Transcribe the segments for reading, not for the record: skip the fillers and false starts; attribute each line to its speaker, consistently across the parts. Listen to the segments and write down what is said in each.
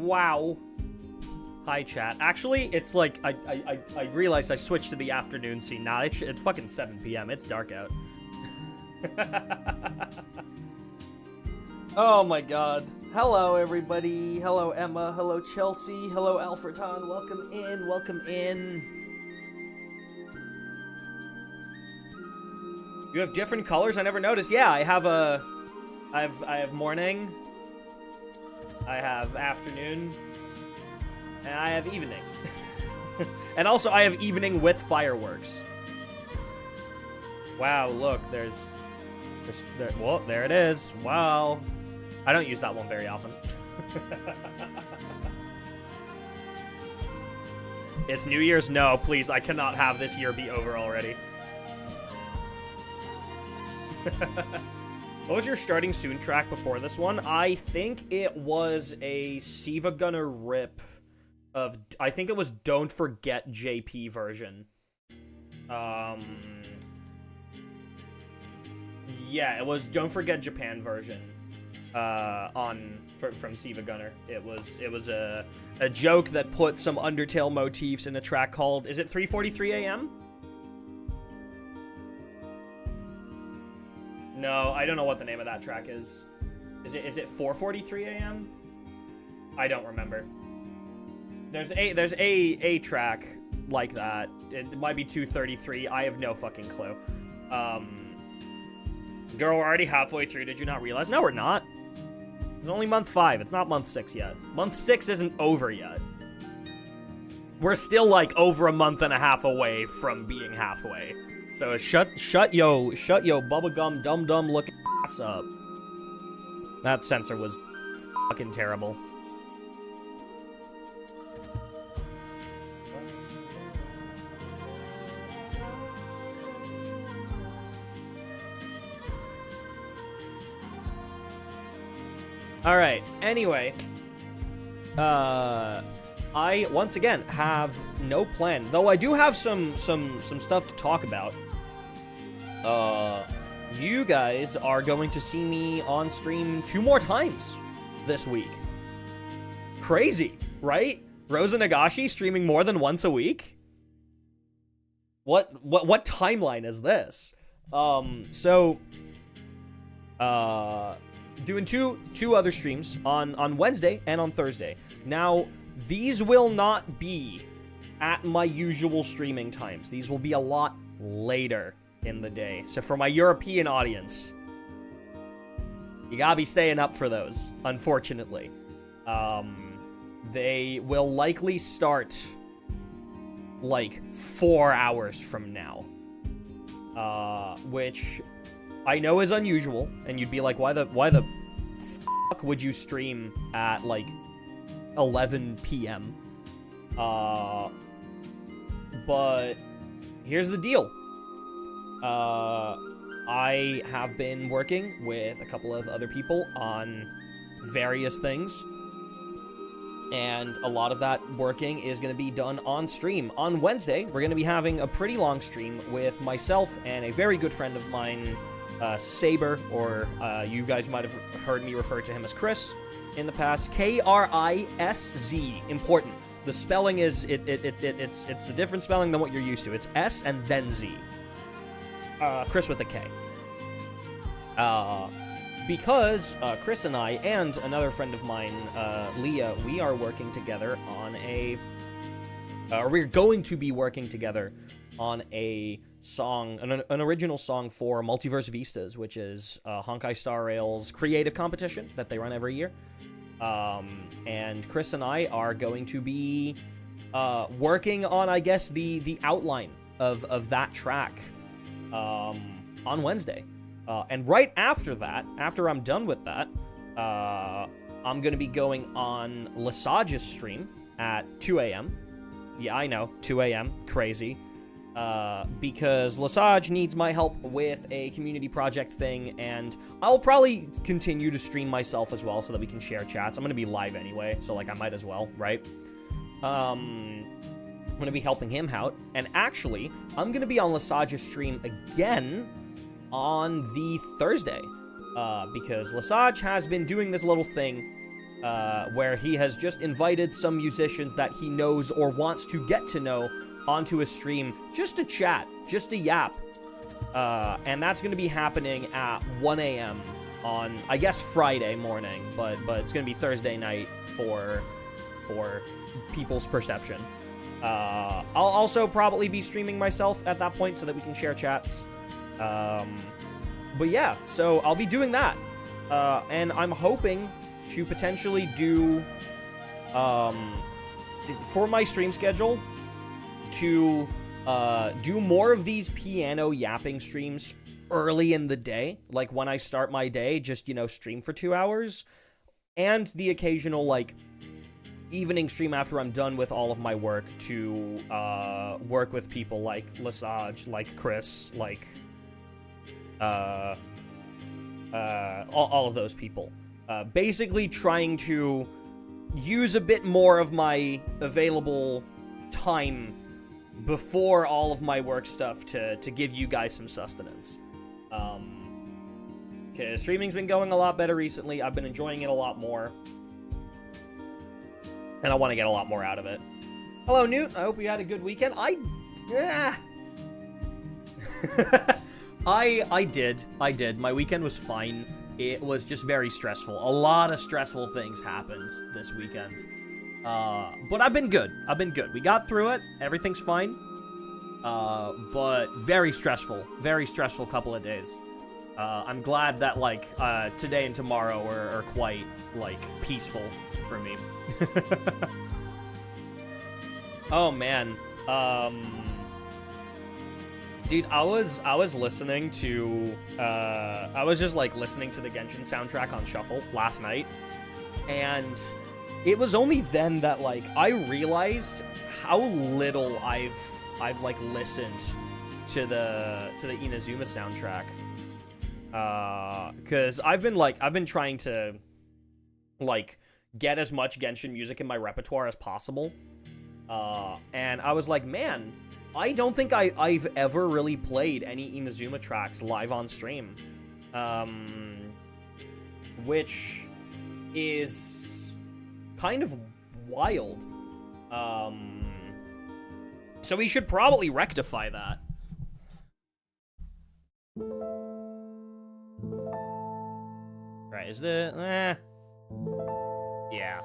Speaker 1: Wow. Hi, chat. Actually, it's like, I realized I switched to the afternoon scene now. It's fucking 7 p.m. It's dark out. Oh my god. Hello, everybody. Hello, Emma. Hello, Chelsea. Hello, Alfreton. Welcome in. Welcome in. You have different colors? I never noticed. Yeah, I have morning. I have afternoon. And I have evening. And also, I have evening with fireworks. Wow, look, well, there it is. Wow. I don't use that one very often. It's New Year's? No, please, I cannot have this year be over already. What was your starting soon track before this one? I think it was a Spvwvky rip of, I think it was Don't Forget JP version. Yeah, it was Don't Forget Japan version. From Spvwvky. It was a joke that put some Undertale motifs in a track called, is it 3:43 a.m.? No, I don't know what the name of that track is. Is it 4:43 a.m.? I don't remember. There's a track like that. It might be 2:33. I have no fucking clue. Girl, we're already halfway through. Did you not realize? No, we're not. It's only month 5. It's not month 6 yet. Month 6 isn't over yet. We're still like over a month and a half away from being halfway. So shut yo bubblegum dum looking ass up. That censor was fucking terrible. All right. Anyway, I once again have no plan, though I do have some stuff to talk about. You guys are going to see me on stream 2 more times this week. Crazy, right? Rosa Nagashi streaming more than once a week? What timeline is this? Doing two other streams on Wednesday and on Thursday. Now, these will not be at my usual streaming times. These will be a lot later in the day. So for my European audience, you gotta be staying up for those, unfortunately. They will likely start like 4 hours from now. Which I know is unusual, and you'd be like, why the fuck would you stream at like 11 p.m.? But here's the deal. I have been working with a couple of other people on various things, and a lot of that working is going to be done on stream. On Wednesday, we're going to be having a pretty long stream with myself and a very good friend of mine, Saber, or you guys might have heard me refer to him as Chris in the past. K-R-I-S-Z. Important. The spelling is it's a different spelling than what you're used to. It's S and then Z. Chris with a K. Because Chris and I and another friend of mine, Leah, we are working together on we're going to be working together on a song, an original song for Multiverse Vistas, which is Honkai Star Rail's creative competition that they run every year. And Chris and I are going to be working on, I guess, the outline of that track on Wednesday. And right after that, after I'm done with that, I'm going to be going on Lesage's stream at 2 a.m. Yeah, I know, 2 a.m. Crazy. Because Lesage needs my help with a community project thing, and I'll probably continue to stream myself as well so that we can share chats. I'm going to be live anyway, so like I might as well, right? I'm going to be helping him out, and actually, I'm going to be on Lesage's stream again on the Thursday, because Lesage has been doing this little thing where he has just invited some musicians that he knows or wants to get to know onto a stream just to chat, just to yap. And that's going to be happening at 1 a.m. on, I guess, Friday morning, but it's going to be Thursday night for people's perception. I'll also probably be streaming myself at that point so that we can share chats. But yeah, so I'll be doing that. And I'm hoping to potentially do, for my stream schedule, to do more of these piano yapping streams early in the day. Like, when I start my day, just, you know, stream for 2 hours. And the occasional, like, evening stream after I'm done with all of my work to work with people like Lesage, like Chris, like all of those people. Basically trying to use a bit more of my available time before all of my work stuff to give you guys some sustenance. Because streaming's been going a lot better recently. I've been enjoying it a lot more. And I want to get a lot more out of it. Hello, Newt. I hope you had a good weekend. I did. My weekend was fine. It was just very stressful. A lot of stressful things happened this weekend. But I've been good. We got through it. Everything's fine. But very stressful couple of days. I'm glad that, like, today and tomorrow are quite, like, peaceful for me. Oh, man. Dude, I was listening to, I was just, like, listening to the Genshin soundtrack on shuffle last night, and it was only then that, like, I realized how little I've like, listened to the Inazuma soundtrack. Cause I've been trying to, like, get as much Genshin music in my repertoire as possible. And I was like, man, I don't think I've ever really played any Inazuma tracks live on stream. Which is kind of wild. So we should probably rectify that. Right, is the... Yeah.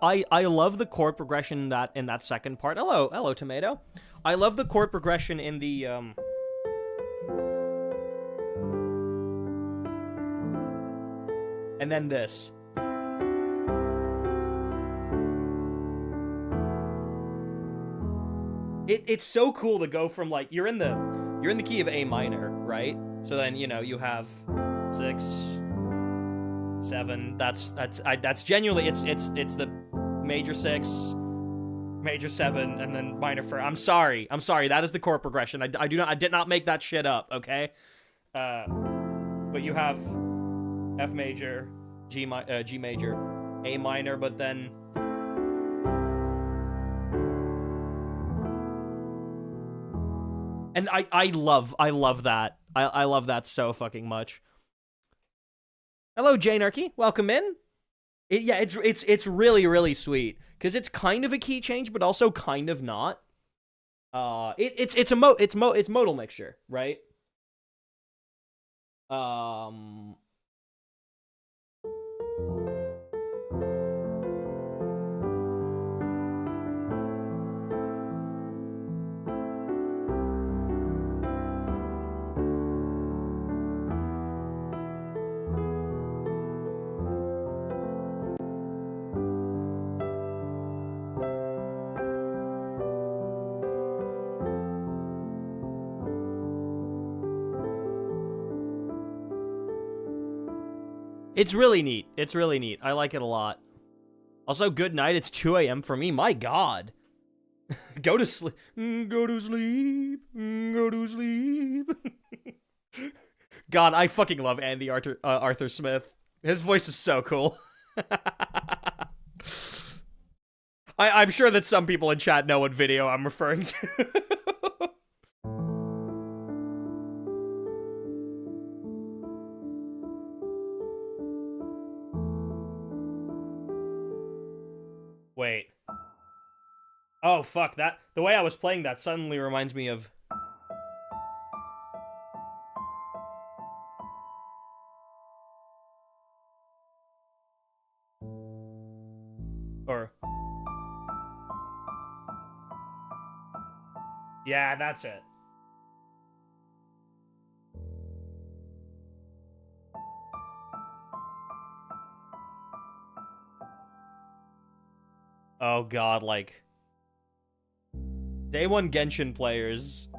Speaker 1: I love the chord progression in that second part. Hello, Tomato. I love the chord progression in the and then this. It's so cool to go from, like, you're in the key of A minor, right? So then, you know, you have 6, 7. That's genuinely it's the major 6, major 7, and then minor 4. I'm sorry. That is the chord progression. I did not make that shit up. Okay. But you have F major, G major, A minor, but then and I love that. I love that so fucking much. Hello, Jane Arky. Welcome in. Yeah, it's really, really sweet. Because it's kind of a key change, but also kind of not. It's modal mixture, right? Um... It's really neat. It's really neat. I like it a lot. Also, good night. It's 2 a.m. for me. My God. Go to sleep. Go to sleep. Go to sleep. God, I fucking love Andy Arthur Smith. His voice is so cool. I'm sure that some people in chat know what video I'm referring to. Wait. Oh, fuck, that... The way I was playing that suddenly reminds me of... Or... Yeah, that's it. Oh god, like... Day 1 Genshin players...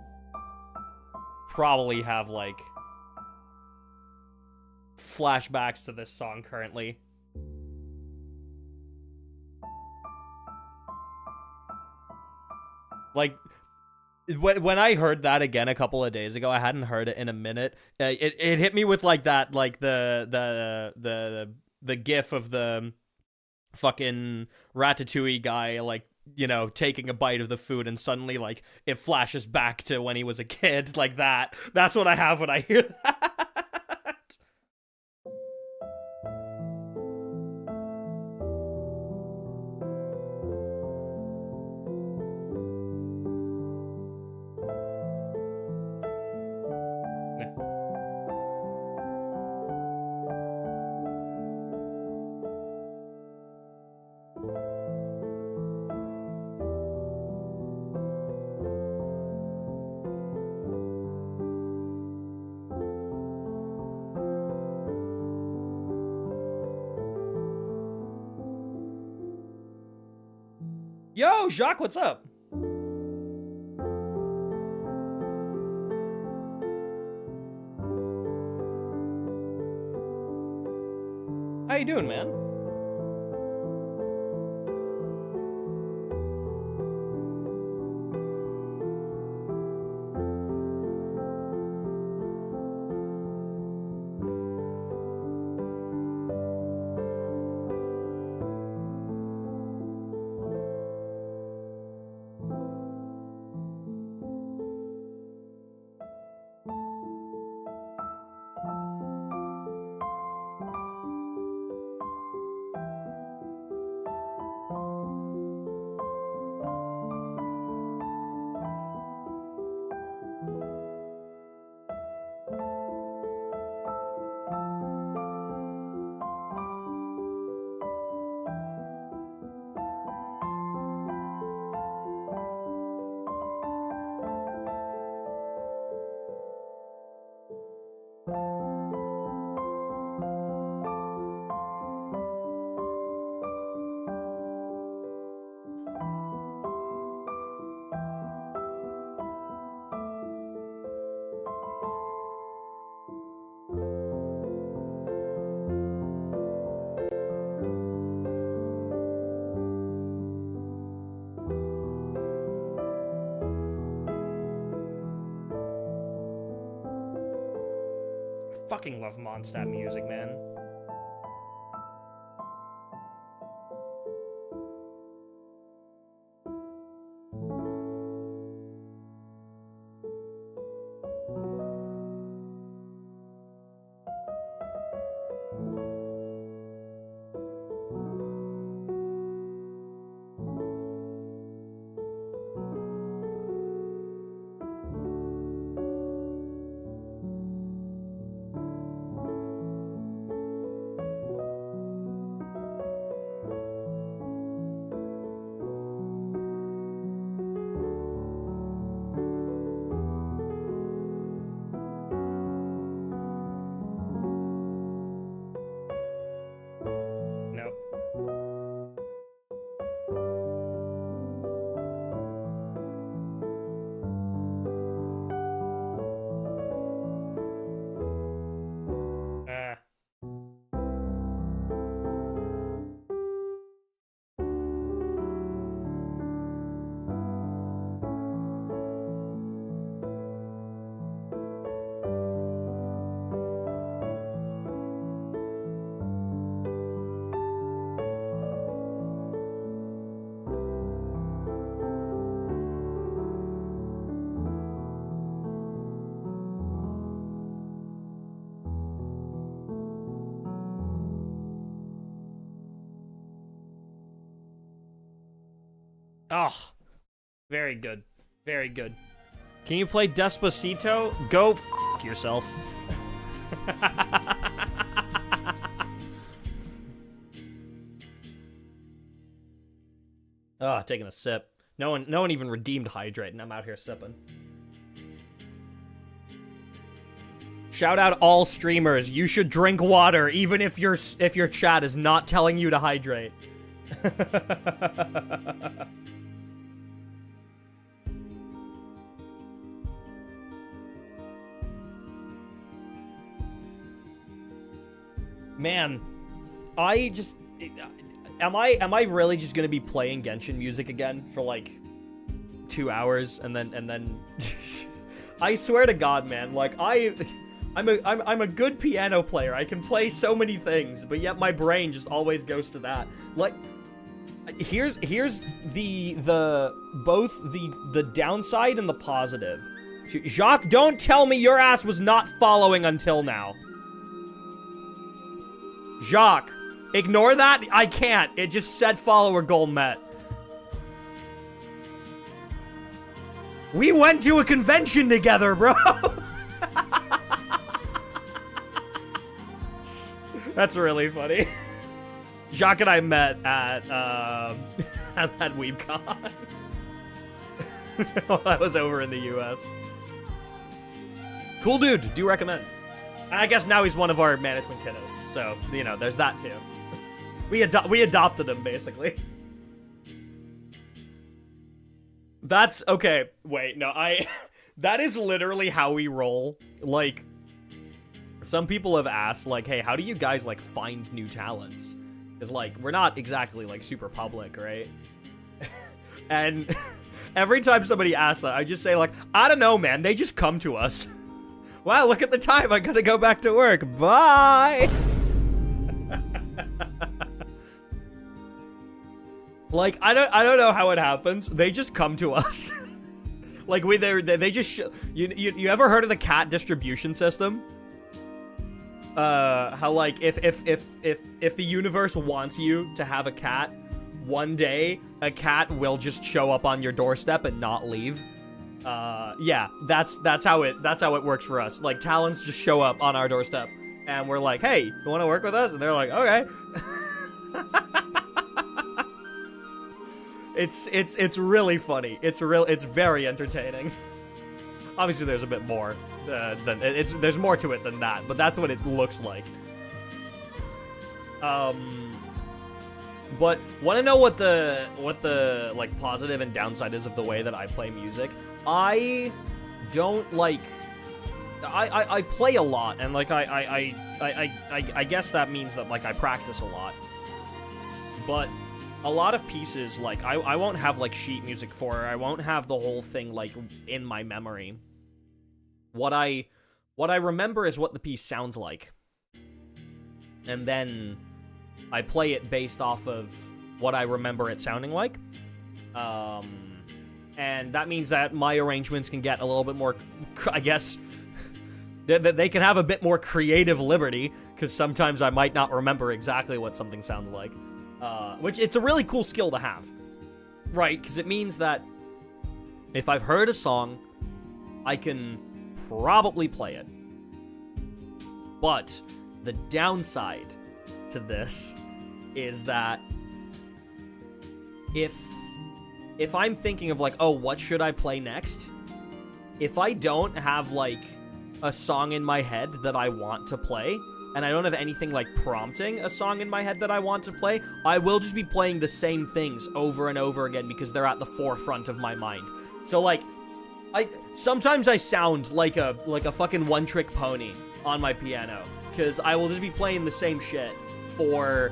Speaker 1: probably have, like... flashbacks to this song currently. Like... When I heard that again a couple of days ago, I hadn't heard it in a minute. It hit me with like that, like the gif of the fucking Ratatouille guy, like, you know, taking a bite of the food, and suddenly like it flashes back to when he was a kid, like that. That's what I have when I hear that. Yo, Jacques, what's up? How you doing, man? Fucking love Mondstadt music, man. Oh, very good. Very good. Can you play Despacito? Go f yourself. Oh, taking a sip. No one even redeemed hydrate, and I'm out here sipping. Shout out all streamers. You should drink water, even if your chat is not telling you to hydrate. Man, I just am I really just gonna be playing Genshin music again for like 2 hours and then I swear to God, man, like I'm a good piano player. I can play so many things, but yet my brain just always goes to that. Like, here's the both the downside and the positive. Jacques, don't tell me your ass was not following until now. Jacques, ignore that. I can't. It just said follower goal met. We went to a convention together, bro. That's really funny. Jacques and I met at WeebCon. That was over in the US. Cool dude, do recommend. I guess now he's one of our management kiddos, so, you know, there's that too. We adopted him, basically. That's, okay, wait, no, that is literally how we roll. Like, some people have asked, like, hey, how do you guys, like, find new talents? Because, like, we're not exactly, like, super public, right? And every time somebody asks that, I just say, like, I don't know, man, they just come to us. Wow, look at the time, I gotta go back to work, bye! Like, I don't know how it happens, they just come to us. Like, they just, you ever heard of the cat distribution system? How, like, if the universe wants you to have a cat, one day, a cat will just show up on your doorstep and not leave. Yeah, that's how it works for us. Like, talents just show up on our doorstep, and we're like, hey, you wanna work with us? And they're like, okay. It's really funny. It's very entertaining. Obviously, there's a bit more there's more to it than that, but that's what it looks like. But want to know what the like positive and downside is of the way that I play music? I don't like. I play a lot, and like I guess that means that like I practice a lot. But a lot of pieces, like, I won't have, like, sheet music for her. I won't have the whole thing, like, in my memory. What I remember is what the piece sounds like. And then I play it based off of what I remember it sounding like. And that means that my arrangements can get a little bit more, I guess, they can have a bit more creative liberty, because sometimes I might not remember exactly what something sounds like. Which, it's a really cool skill to have, right? Because it means that if I've heard a song, I can probably play it. But the downside to this is that if I'm thinking of like, oh, what should I play next? If I don't have like a song in my head that I want to play, and I don't have anything like prompting a song in my head that I want to play, I will just be playing the same things over and over again because they're at the forefront of my mind. So like, sometimes I sound like a fucking one-trick pony on my piano, because I will just be playing the same shit for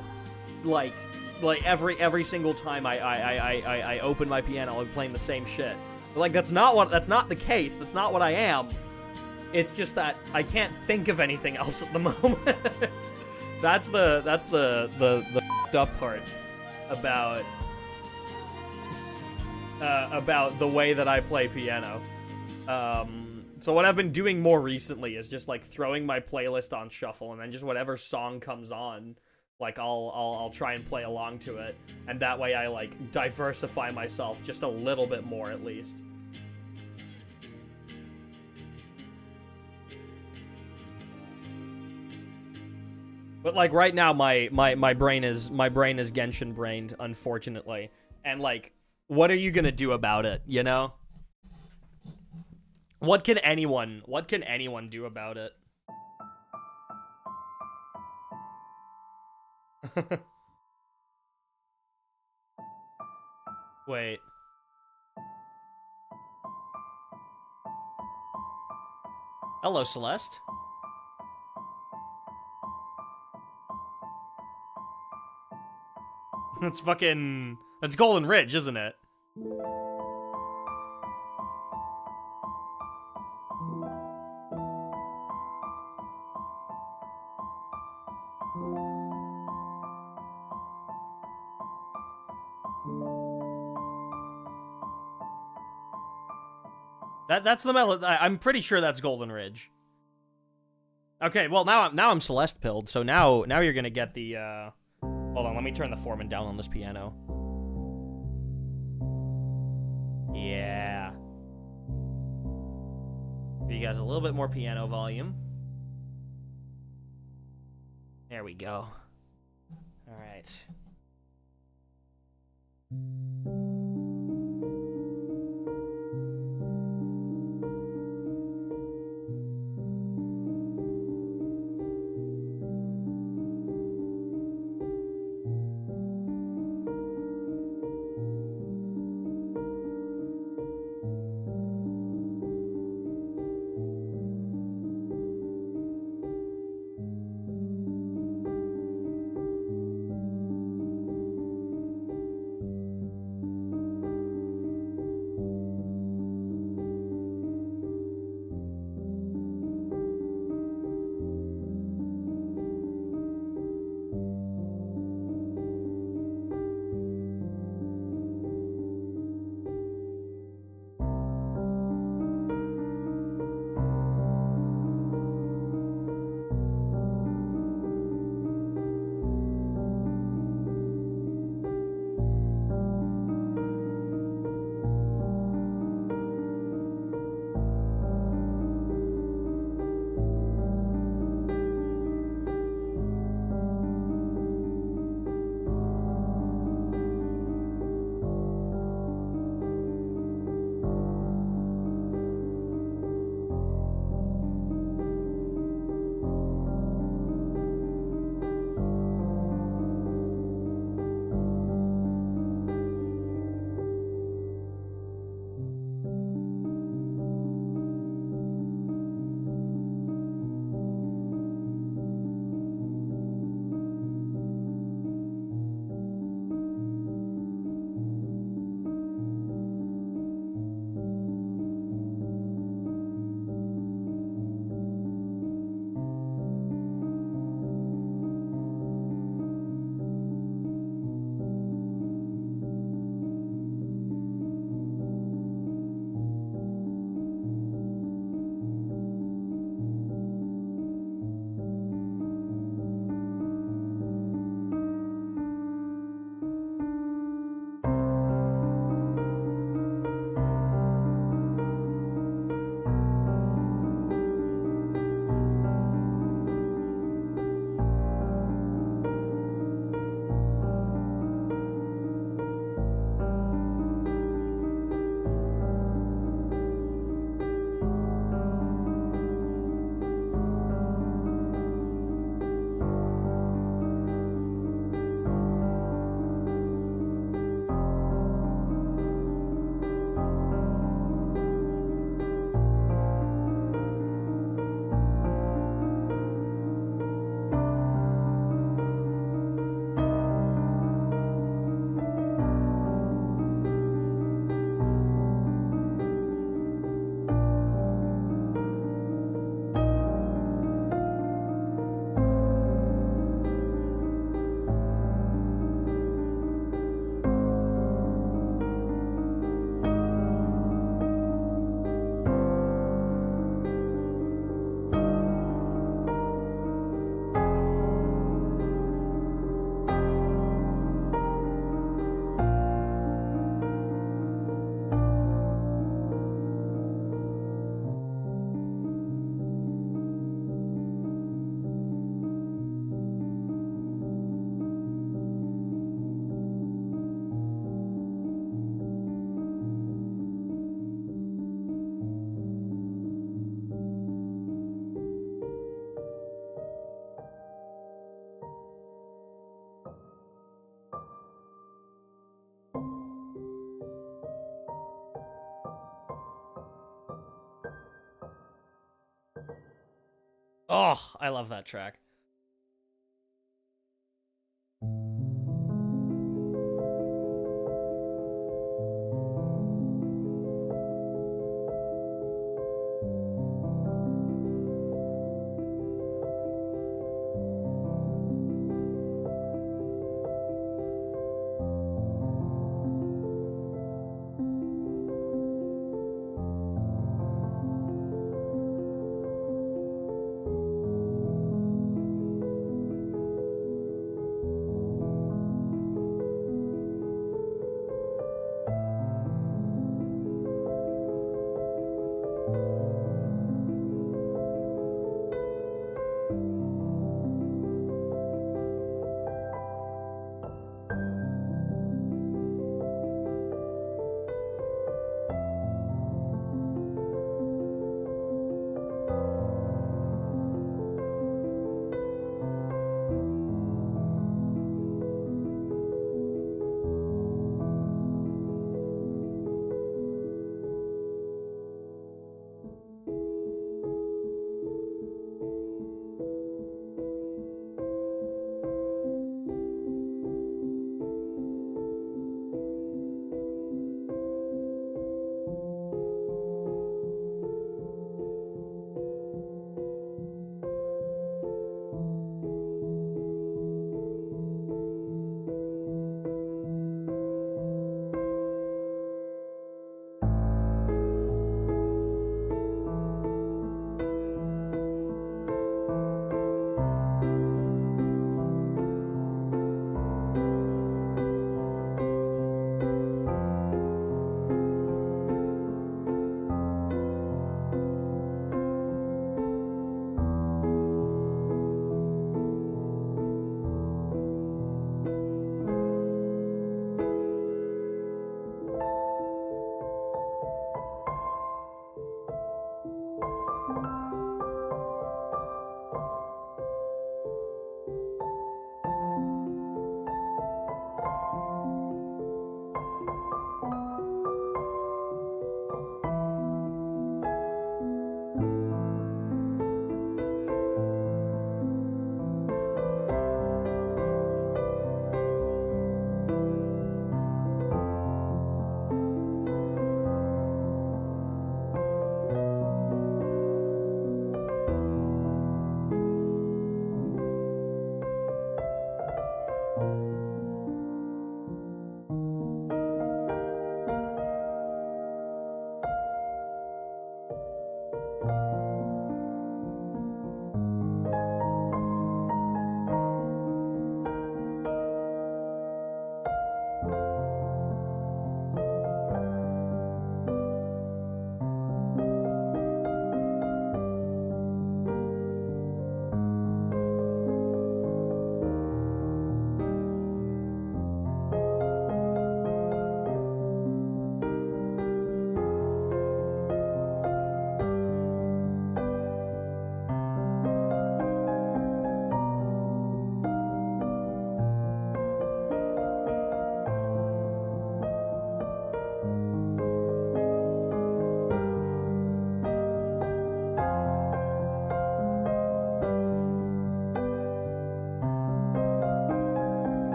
Speaker 1: like every single time I open my piano, I'll be playing the same shit. But like, that's not the case. That's not what I am. It's just that I can't think of anything else at the moment. That's the f***ed up part about the way that I play piano. So what I've been doing more recently is just like throwing my playlist on shuffle, and then just whatever song comes on, Like, I'll try and play along to it, and that way I, like, diversify myself just a little bit more, at least. But, like, right now, my brain is Genshin brained, unfortunately. And, like, what are you gonna do about it, you know? What can anyone do about it? Wait. Hello, Celeste. That's fucking... That's Golden Ridge, isn't it? That's the I'm pretty sure that's Golden Ridge. Okay, well now I'm Celeste pilled, so now you're gonna get the hold on, let me turn the foreman down on this piano. Yeah. Give you guys a little bit more piano volume. There we go. Alright. Oh, I love that track.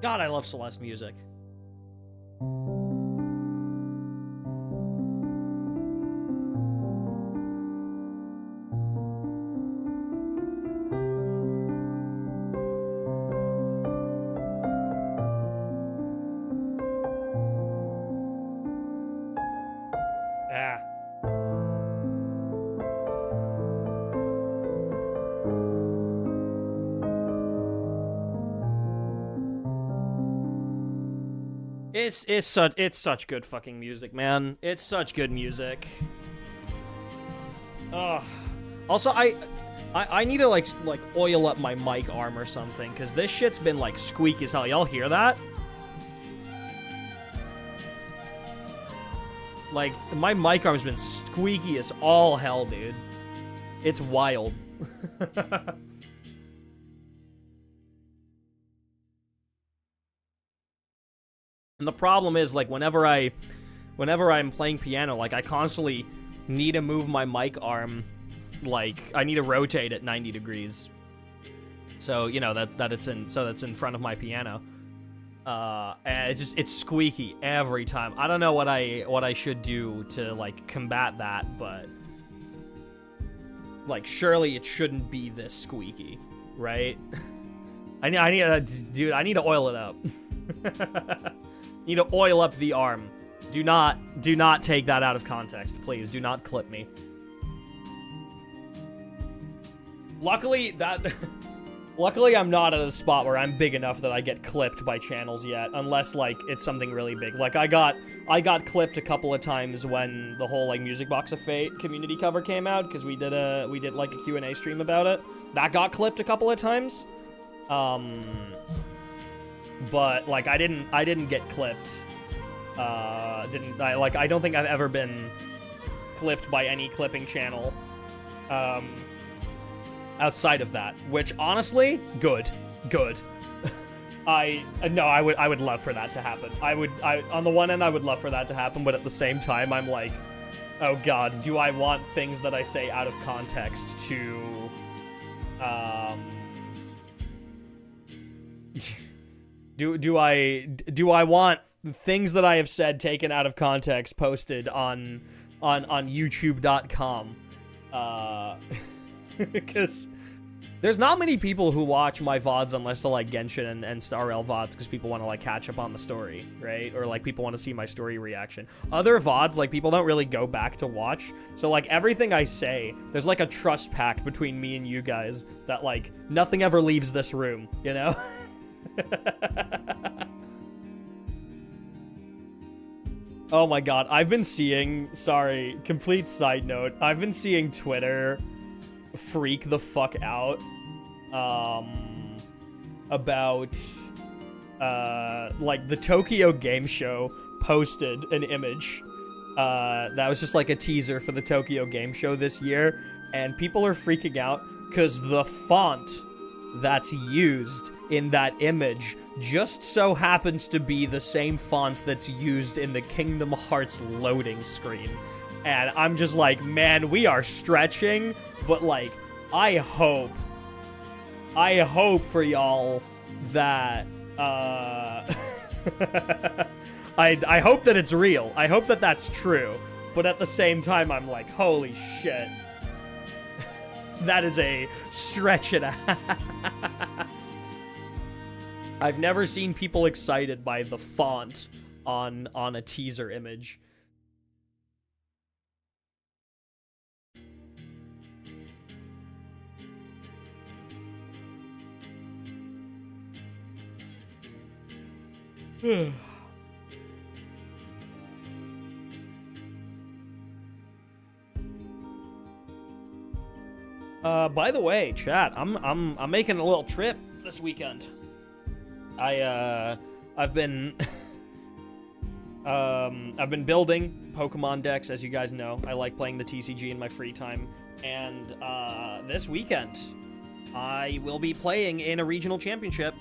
Speaker 1: God, I love Celeste music. Ah. It's such good fucking music, man. It's such good music. Ugh. Also, I need to like oil up my mic arm or something, because this shit's been like squeaky as hell. Y'all hear that? Like, my mic arm's been squeaky as all hell, dude. It's wild. And the problem is, like, whenever I'm playing piano, like, I constantly need to move my mic arm, like, I need to rotate it 90 degrees. So, you know, that's in front of my piano. And it's squeaky every time. I don't know what I should do to, like, combat that, but, like, surely it shouldn't be this squeaky, right? I need dude, I need to oil it up. Need to oil up the arm. Do not take that out of context, please. Do not clip me. Luckily, I'm not at a spot where I'm big enough that I get clipped by channels yet, unless, like, it's something really big. Like, I got clipped a couple of times when the whole, like, Music Box of Fate community cover came out, because we did like a Q&A stream about it. That got clipped a couple of times. But, like, I didn't get clipped. I don't think I've ever been clipped by any clipping channel, outside of that, which, honestly, good. I would love for that to happen. On the one end, I would love for that to happen, but at the same time, I'm like, oh god, do I want things that I say out of context to, do I want things that I have said taken out of context posted on YouTube.com? Because there's not many people who watch my VODs unless they're like Genshin and StarRail VODs, because people want to, like, catch up on the story, right? Or, like, people want to see my story reaction. Other VODs, like, people don't really go back to watch. So, like, everything I say, there's, like, a trust pact between me and you guys that, like, nothing ever leaves this room, you know? Oh my god, I've been seeing, sorry, complete side note, I've been seeing Twitter freak the fuck out, about, like, the Tokyo Game Show posted an image, that was just, like, a teaser for the Tokyo Game Show this year, and people are freaking out, because the font that's used in that image just so happens to be the same font that's used in the Kingdom Hearts loading screen. And I'm just like, man, we are stretching, but, like, I hope for y'all that, I hope that it's real. I hope that that's true. But at the same time, I'm like, holy shit. That is a stretch and a half. I've never seen people excited by the font on a teaser image. By the way, chat, I'm making a little trip this weekend. I've been building Pokemon decks, as you guys know. I like playing the TCG in my free time, and this weekend I will be playing in a regional championship.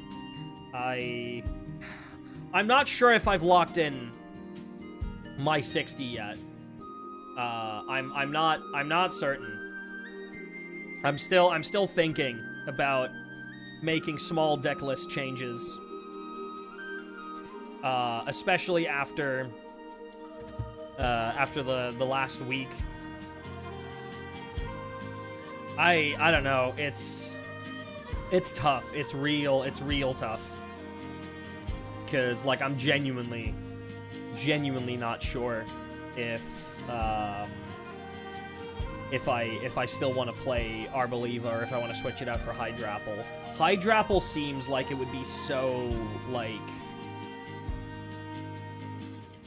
Speaker 1: I'm not sure if I've locked in my 60 yet. I'm not certain. I'm still thinking about making small deck list changes, especially after the last week. I don't know. It's tough. It's real tough. Because, like, I'm genuinely not sure if I still want to play Arboliva, or if I want to switch it out for Hydrapple. Hydrapple seems like it would be so, like,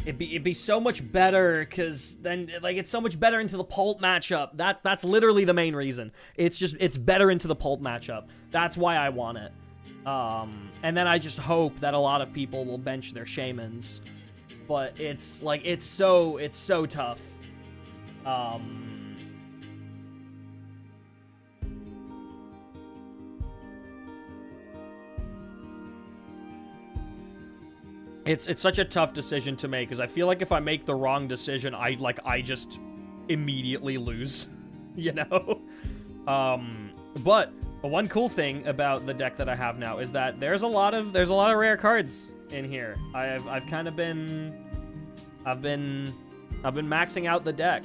Speaker 1: it'd be so much better, because then, like, it's so much better into the Pult matchup. That's literally the main reason. It's better into the Pult matchup. That's why I want it. And then I just hope that a lot of people will bench their Shamans. but it's like it's so tough. It's such a tough decision to make, because I feel like if I make the wrong decision, I just immediately lose, you know? But one cool thing about the deck that I have now is that there's a lot of rare cards in here. I've kind of been maxing out the deck,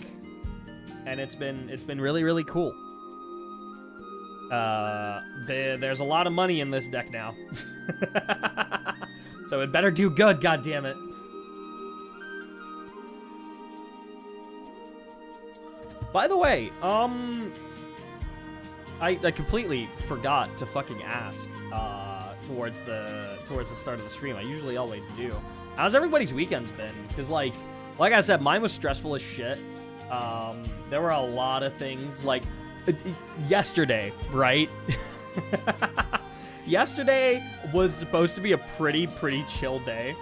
Speaker 1: and it's been really, really cool. There's a lot of money in this deck now. So it better do good, goddammit. By the way, I completely forgot to fucking ask towards the start of the stream. I usually always do. How's everybody's weekends been? Because like I said, mine was stressful as shit. There were a lot of things like yesterday, right? Yesterday was supposed to be a pretty chill day.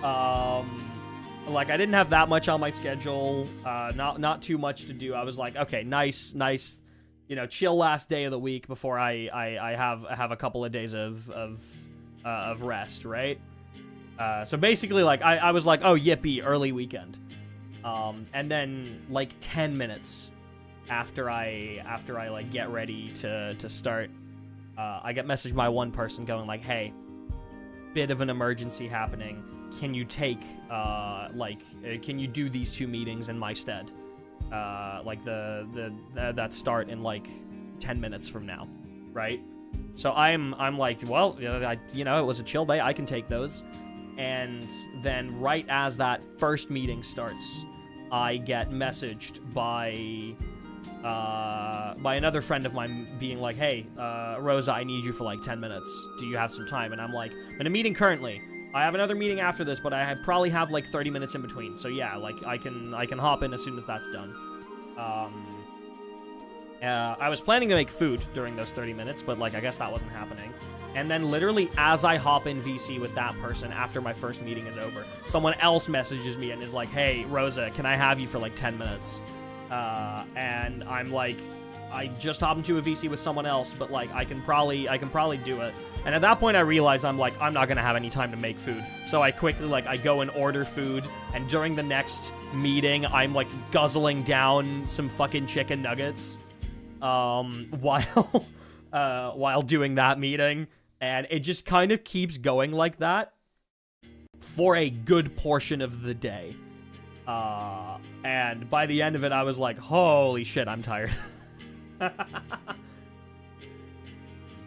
Speaker 1: Like I didn't have that much on my schedule, not too much to do. I was like, okay, nice, you know, chill last day of the week before I have a couple of days of rest, right? So basically, like I was like, oh yippee, early weekend. And then like 10 minutes after I like get ready to start, I get messaged by one person going like, hey, bit of an emergency happening. Can you take, can you do these 2 meetings in my stead? Like that start in like 10 minutes from now, right? So I'm like, well, you know, it was a chill day. I can take those. And then right as that first meeting starts, I get messaged by another friend of mine being like, hey, Rosa, I need you for like 10 minutes. Do you have some time? And I'm like, I'm in a meeting currently. I have another meeting after this, but I probably have like 30 minutes in between. So yeah, like I can hop in as soon as that's done. I was planning to make food during those 30 minutes, but like I guess that wasn't happening. And then literally as I hop in VC with that person after my first meeting is over, someone else messages me and is like, hey, Rosa, can I have you for like 10 minutes? And I'm like, I just hopped into a VC with someone else, but like I can probably do it. And at that point I realize I'm like, I'm not gonna have any time to make food. So I quickly like I go and order food, and during the next meeting I'm like guzzling down some fucking chicken nuggets while doing that meeting, and it just kind of keeps going like that for a good portion of the day. And by the end of it I was like, holy shit, I'm tired.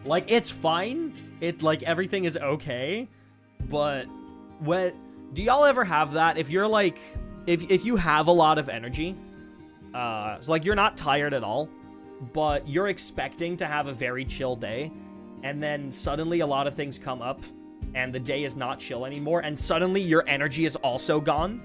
Speaker 1: Like, it's fine. Like, everything is okay. But do y'all ever have that? If you're like, if you have a lot of energy, so like you're not tired at all, but you're expecting to have a very chill day, and then suddenly a lot of things come up and the day is not chill anymore, and suddenly your energy is also gone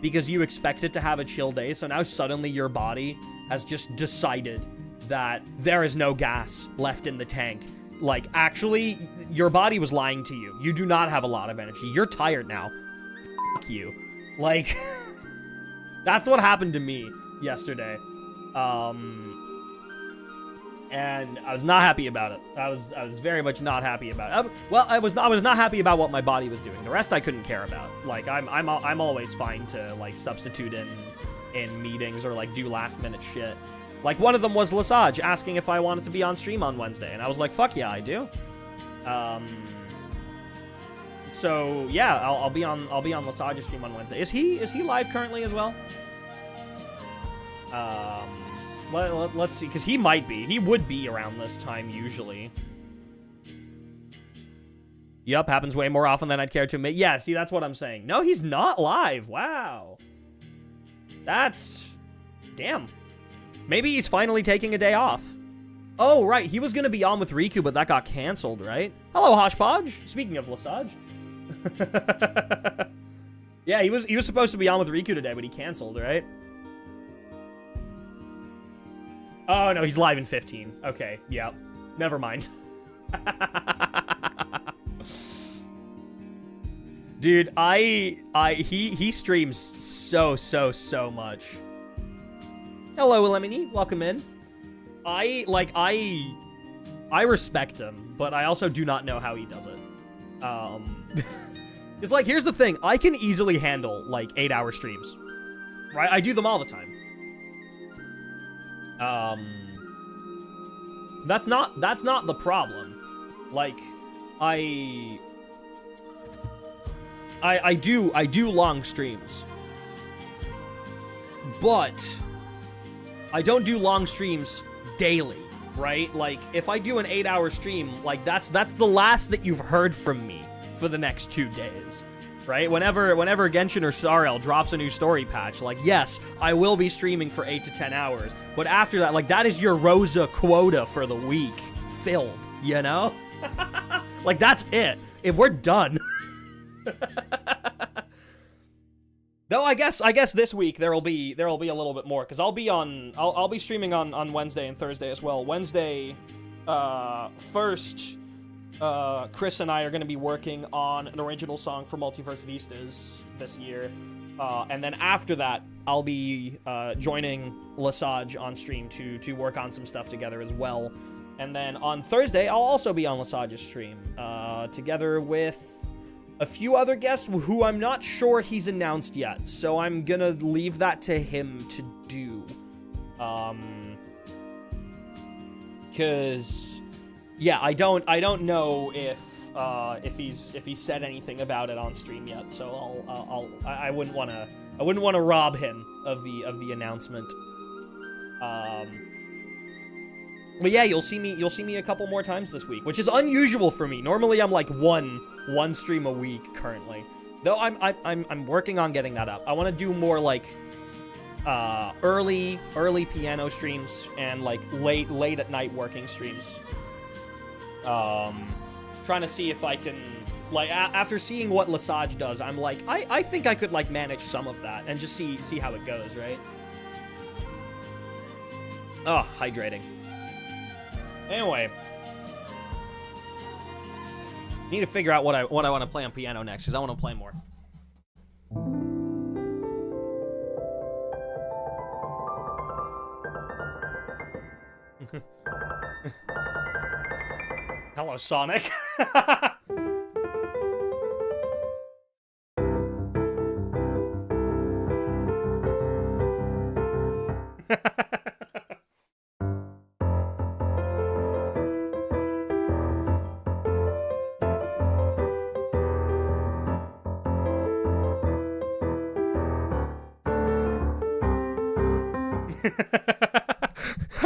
Speaker 1: because you expected to have a chill day. So now suddenly your body has just decided that there is no gas left in the tank. Like, actually, your body was lying to you. You do not have a lot of energy. You're tired now. Fuck you. Like, that's what happened to me yesterday. And I was not happy about it. I was very much not happy about it. Well, I was not happy about what my body was doing. The rest I couldn't care about. Like, I'm always fine to like substitute in meetings or like do last minute shit. Like, one of them was Lesage asking if I wanted to be on stream on Wednesday, and I was like, fuck yeah, I do. So yeah, I'll be on Lesage's stream on Wednesday. Is he live currently as well? Let's see, because he might be. He would be around this time usually. Yup, happens way more often than I'd care to admit. Yeah, see, that's what I'm saying. No, he's not live. Wow. That's... damn. Maybe he's finally taking a day off. Oh, right. He was going to be on with Riku, but that got canceled, right? Hello, Hoshpodge. Speaking of Lesage. Yeah, he was supposed to be on with Riku today, but he canceled, right? Oh, no, he's live in 15. Okay, yeah. Never mind. Dude, he streams so much. Hello, Lemony, welcome in. I respect him, but I also do not know how he does it. It's like, here's the thing, I can easily handle, like, 8-hour streams. Right? I do them all the time. That's not the problem. Like, I do long streams. But I don't do long streams daily, right? Like, if I do an 8-hour stream, like, that's the last that you've heard from me for the next 2 days, right? Whenever Genshin or Sarel drops a new story patch, like, yes, I will be streaming for 8 to 10 hours, but after that, like, that is your Rosa quota for the week filled, you know? Like, that's it. If we're done. Though I guess this week there'll be a little bit more, because I'll be streaming on Wednesday and Thursday as well. Wednesday, first, Chris and I are going to be working on an original song for Multiverse Vistas this year, and then after that I'll be joining Lesage on stream to work on some stuff together as well. And then on Thursday I'll also be on Lesage's stream together with a few other guests who I'm not sure he's announced yet, so I'm gonna leave that to him to do. Cause yeah, I don't know if he's said anything about it on stream yet, so I wouldn't wanna rob him of the announcement. But yeah, you'll see me a couple more times this week, which is unusual for me. Normally I'm like one stream a week currently. Though I'm working on getting that up. I want to do more like early piano streams and like late at night working streams. Trying to see if I can, like, after seeing what Lesage does, I'm like, I think I could like manage some of that and just see how it goes, right? Oh, hydrating. Anyway, need to figure out what I want to play on piano next, because I want to play more. Hello, Sonic.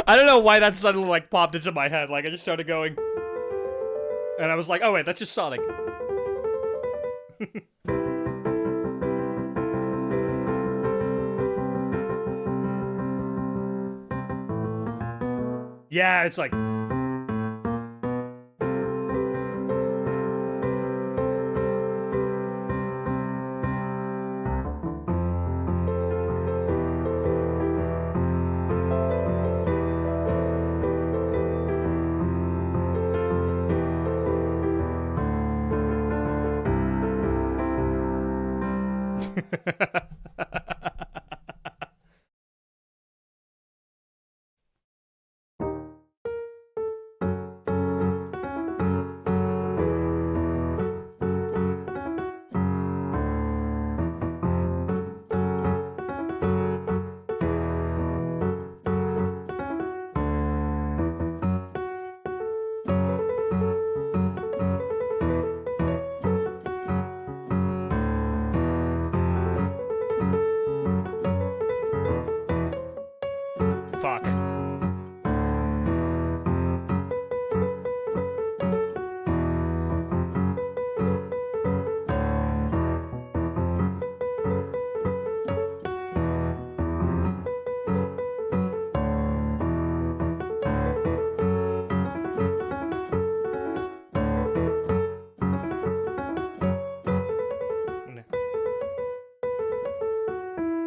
Speaker 1: I don't know why that suddenly, like, popped into my head. Like, I just started going. And I was like, oh, wait, that's just Sonic. Yeah, it's like... Fuck.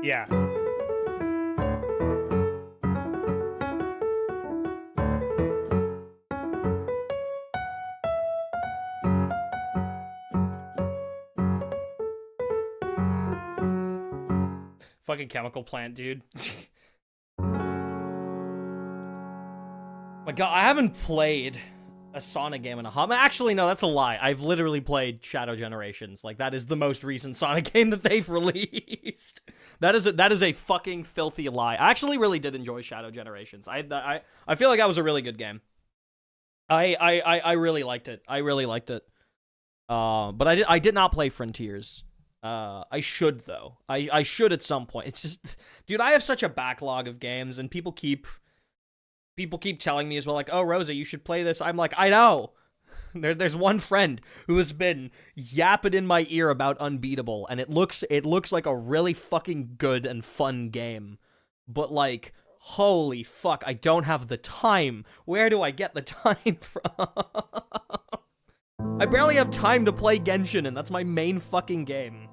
Speaker 1: Yeah.
Speaker 2: Fucking chemical plant, dude. My god, I haven't played a Sonic game in a hot... Actually, no, that's a lie. I've literally played Shadow Generations. Like, that is the most recent Sonic game that they've released. That is a fucking filthy lie. I actually really did enjoy Shadow Generations. I feel like that was a really good game. I really liked it. I really liked it. But I did not play Frontiers. I should, though. I should at some point. It's just... Dude, I have such a backlog of games, and people keep telling me as well, like, oh, Rosa, you should play this. I'm like, I know. There's one friend who has been yapping in my ear about Unbeatable, and it looks like a really fucking good and fun game. But, like, holy fuck, I don't have the time. Where do I get the time from? I barely have time to play Genshin, and that's my main fucking game.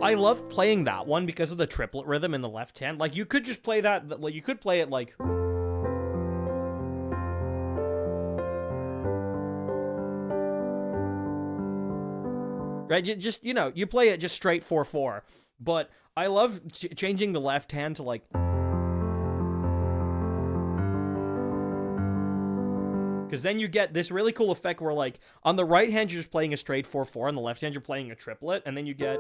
Speaker 2: I love playing that one because of the triplet rhythm in the left hand. Like, you could just play that, like, you could play it, like... Right, just, you know, you play it just straight 4/4. But I love changing the left hand to, like... Because then you get this really cool effect where, like, on the right hand, you're just playing a straight 4/4, on the left hand, you're playing a triplet, and then you get...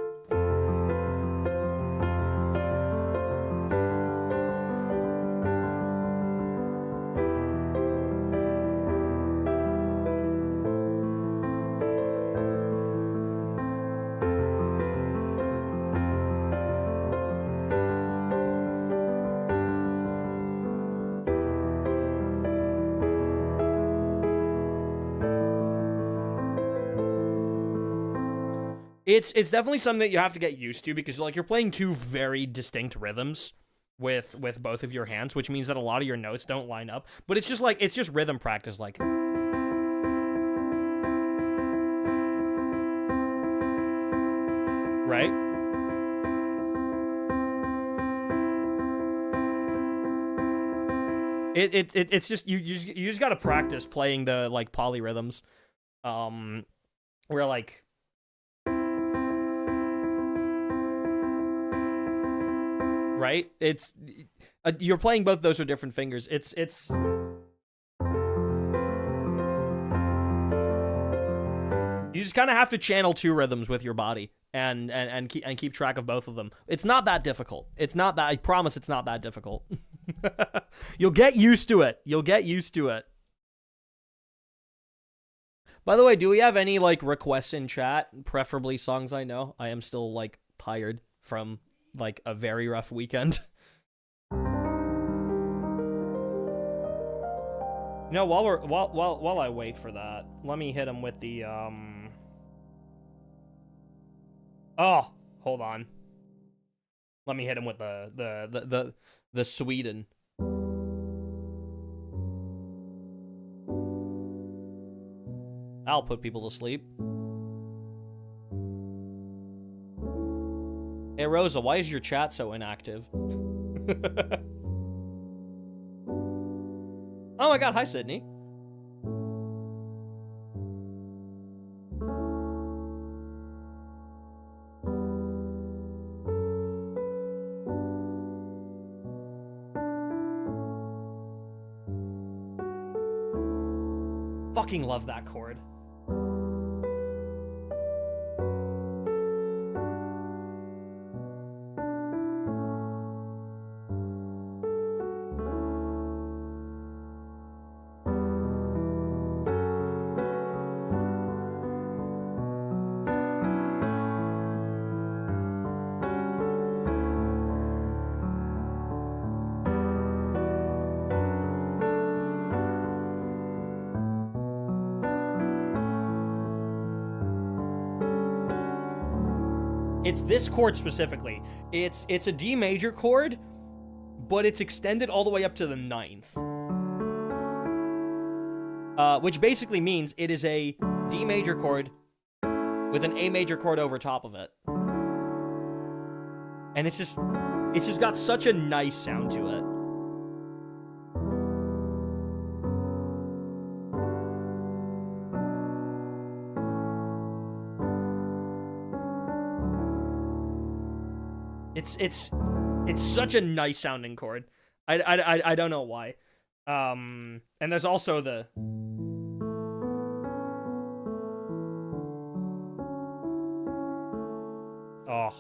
Speaker 2: It's definitely something that you have to get used to because, like, you're playing two very distinct rhythms with both of your hands, which means that a lot of your notes don't line up. But it's just like, it's just rhythm practice, like... Right? It's just you just gotta practice playing the like polyrhythms, where like right, it's you're playing both those with different fingers. It's you just kind of have to channel two rhythms with your body and keep track of both of them. It's not that difficult. It's not that, I promise it's not that difficult. You'll get used to it. You'll get used to it. By the way, do we have any like requests in chat? Preferably songs I know. I am still like tired from like a very rough weekend. You know, while I wait for that, let me hit him with the Oh, hold on. Let me hit him with the Sweden. I'll put people to sleep. Hey Rosa, why is your chat so inactive? Oh my god, hi Sydney. Fucking love that chord. It's this chord specifically. It's a D major chord, but it's extended all the way up to the 9th. Which basically means it is a D major chord with an A major chord over top of it. And it's just got such a nice sound to it. It's such a nice sounding chord. I don't know why. And there's also the oh.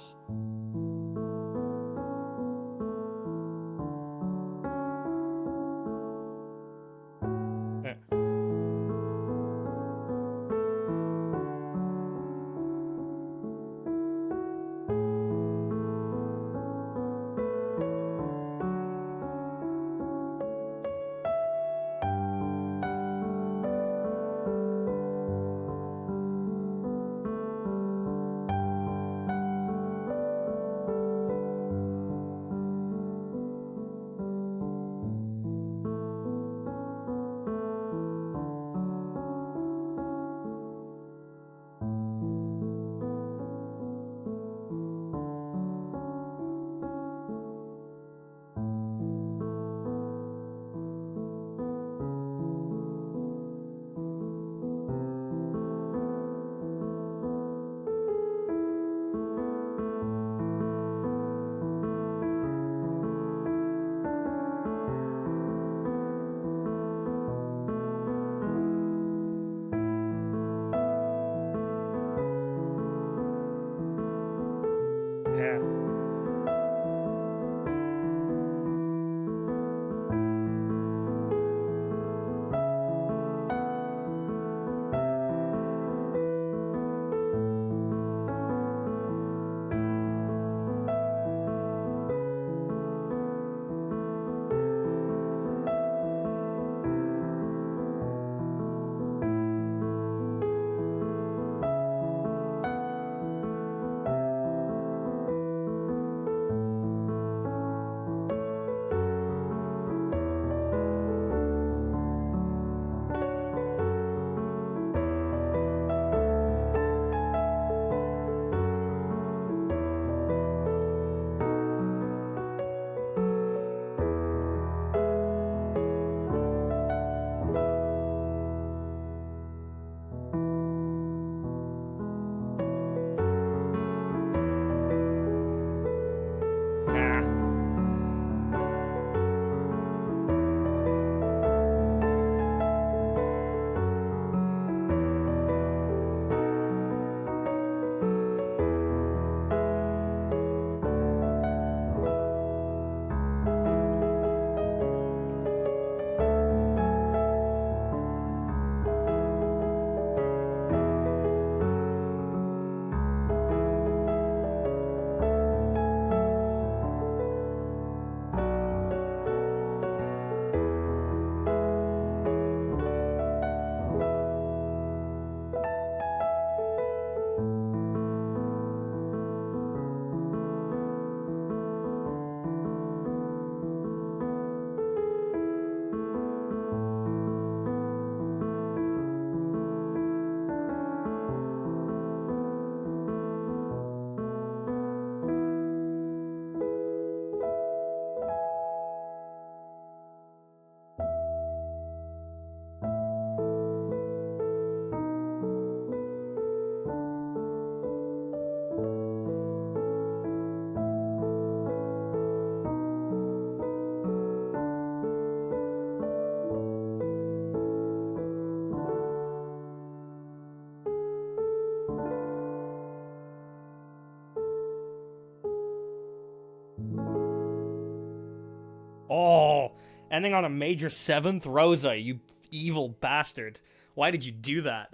Speaker 2: Ending on a major 7th? Rosa, you evil bastard. Why did you do that?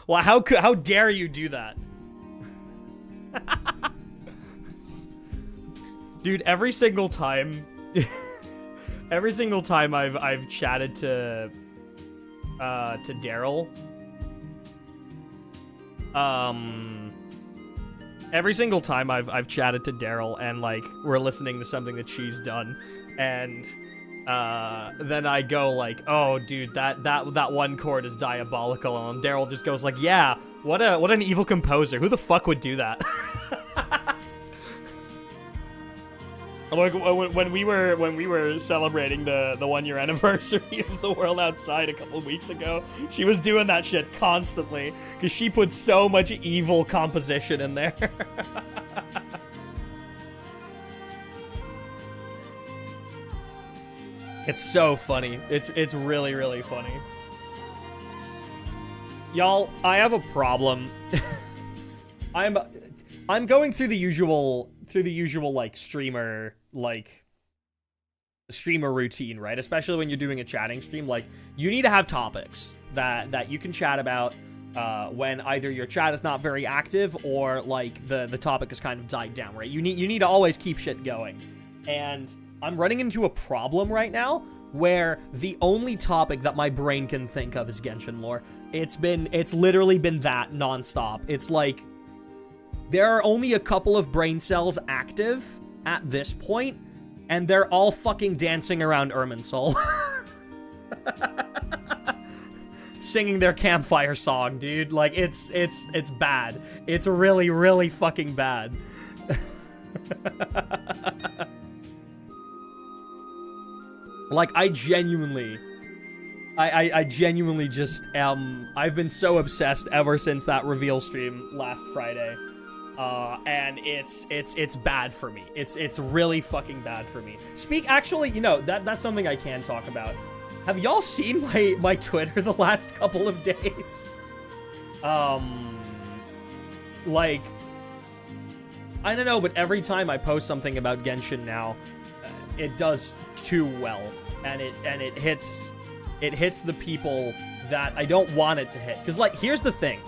Speaker 2: Well, how dare you do that? Dude, every single time I've chatted to Daryl, every single time I've chatted to Daryl and like we're listening to something that she's done, and then I go like, oh dude, that one chord is diabolical, and Daryl just goes like, yeah, what an evil composer. Who the fuck would do that? Like when we were celebrating the 1-year anniversary of The World Outside a couple of weeks ago, she was doing that shit constantly because she put so much evil composition in there. It's so funny. It's really, really funny. Y'all, I have a problem. I'm going through the usual like streamer routine, right? Especially when you're doing a chatting stream, like you need to have topics that you can chat about when either your chat is not very active or like the topic has kind of died down, right? You need to always keep shit going. And I'm running into a problem right now where the only topic that my brain can think of is Genshin lore. It's literally been that nonstop. It's like there are only a couple of brain cells active at this point, and they're all fucking dancing around Irminsul. Singing their campfire song, dude. Like, it's bad. It's really, really fucking bad. Like, I genuinely just I've been so obsessed ever since that reveal stream last Friday. And it's bad for me. It's really fucking bad for me. Actually, you know, that's something I can talk about. Have y'all seen my Twitter the last couple of days? Like, I don't know, but every time I post something about Genshin now, it does too well, and it hits the people that I don't want it to hit. Cause like, here's the thing.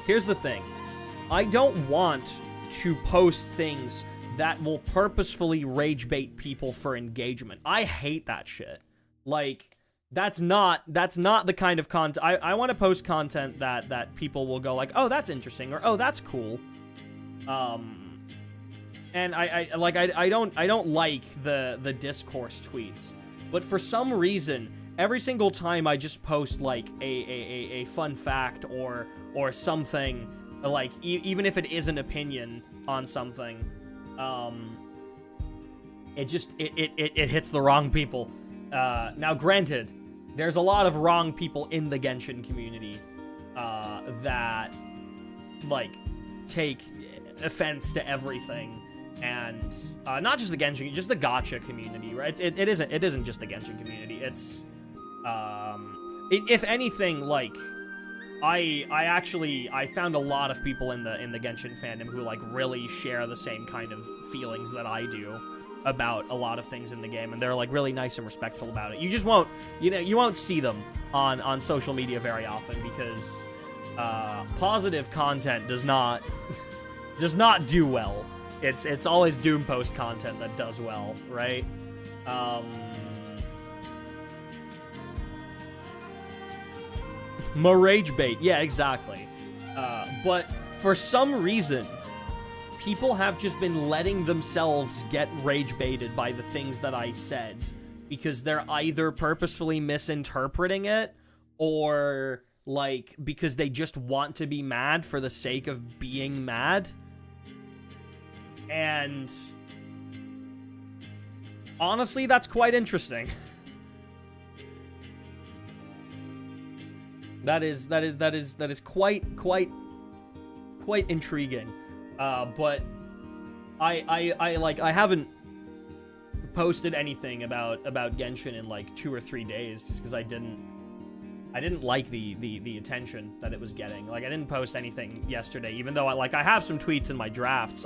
Speaker 2: I don't want to post things that will purposefully rage bait people for engagement. I hate that shit. Like, that's not the kind of content. I want to post content that people will go like, oh, that's interesting, or oh, that's cool. And I don't like the discourse tweets, but for some reason, every single time I just post like a fun fact or something, like even if it is an opinion on something, it hits the wrong people. Now granted, there's a lot of wrong people in the Genshin community that like take offense to everything. And not just the Genshin, just the gacha community, right? It isn't just the Genshin community. It's if anything, like I found a lot of people in the Genshin fandom who like really share the same kind of feelings that I do about a lot of things in the game, and they're like really nice and respectful about it. You just won't, you won't see them on social media very often because positive content does not do well. It's always Doom Post content that does well, right? Rage bait, yeah, exactly. But for some reason, people have just been letting themselves get rage baited by the things that I said because they're either purposefully misinterpreting it or like because they just want to be mad for the sake of being mad. And honestly, that's quite interesting. That is quite intriguing. But I haven't posted anything about Genshin in like 2 or 3 days just because I didn't like the attention that it was getting. Like, I didn't post anything yesterday, even though I have some tweets in my drafts.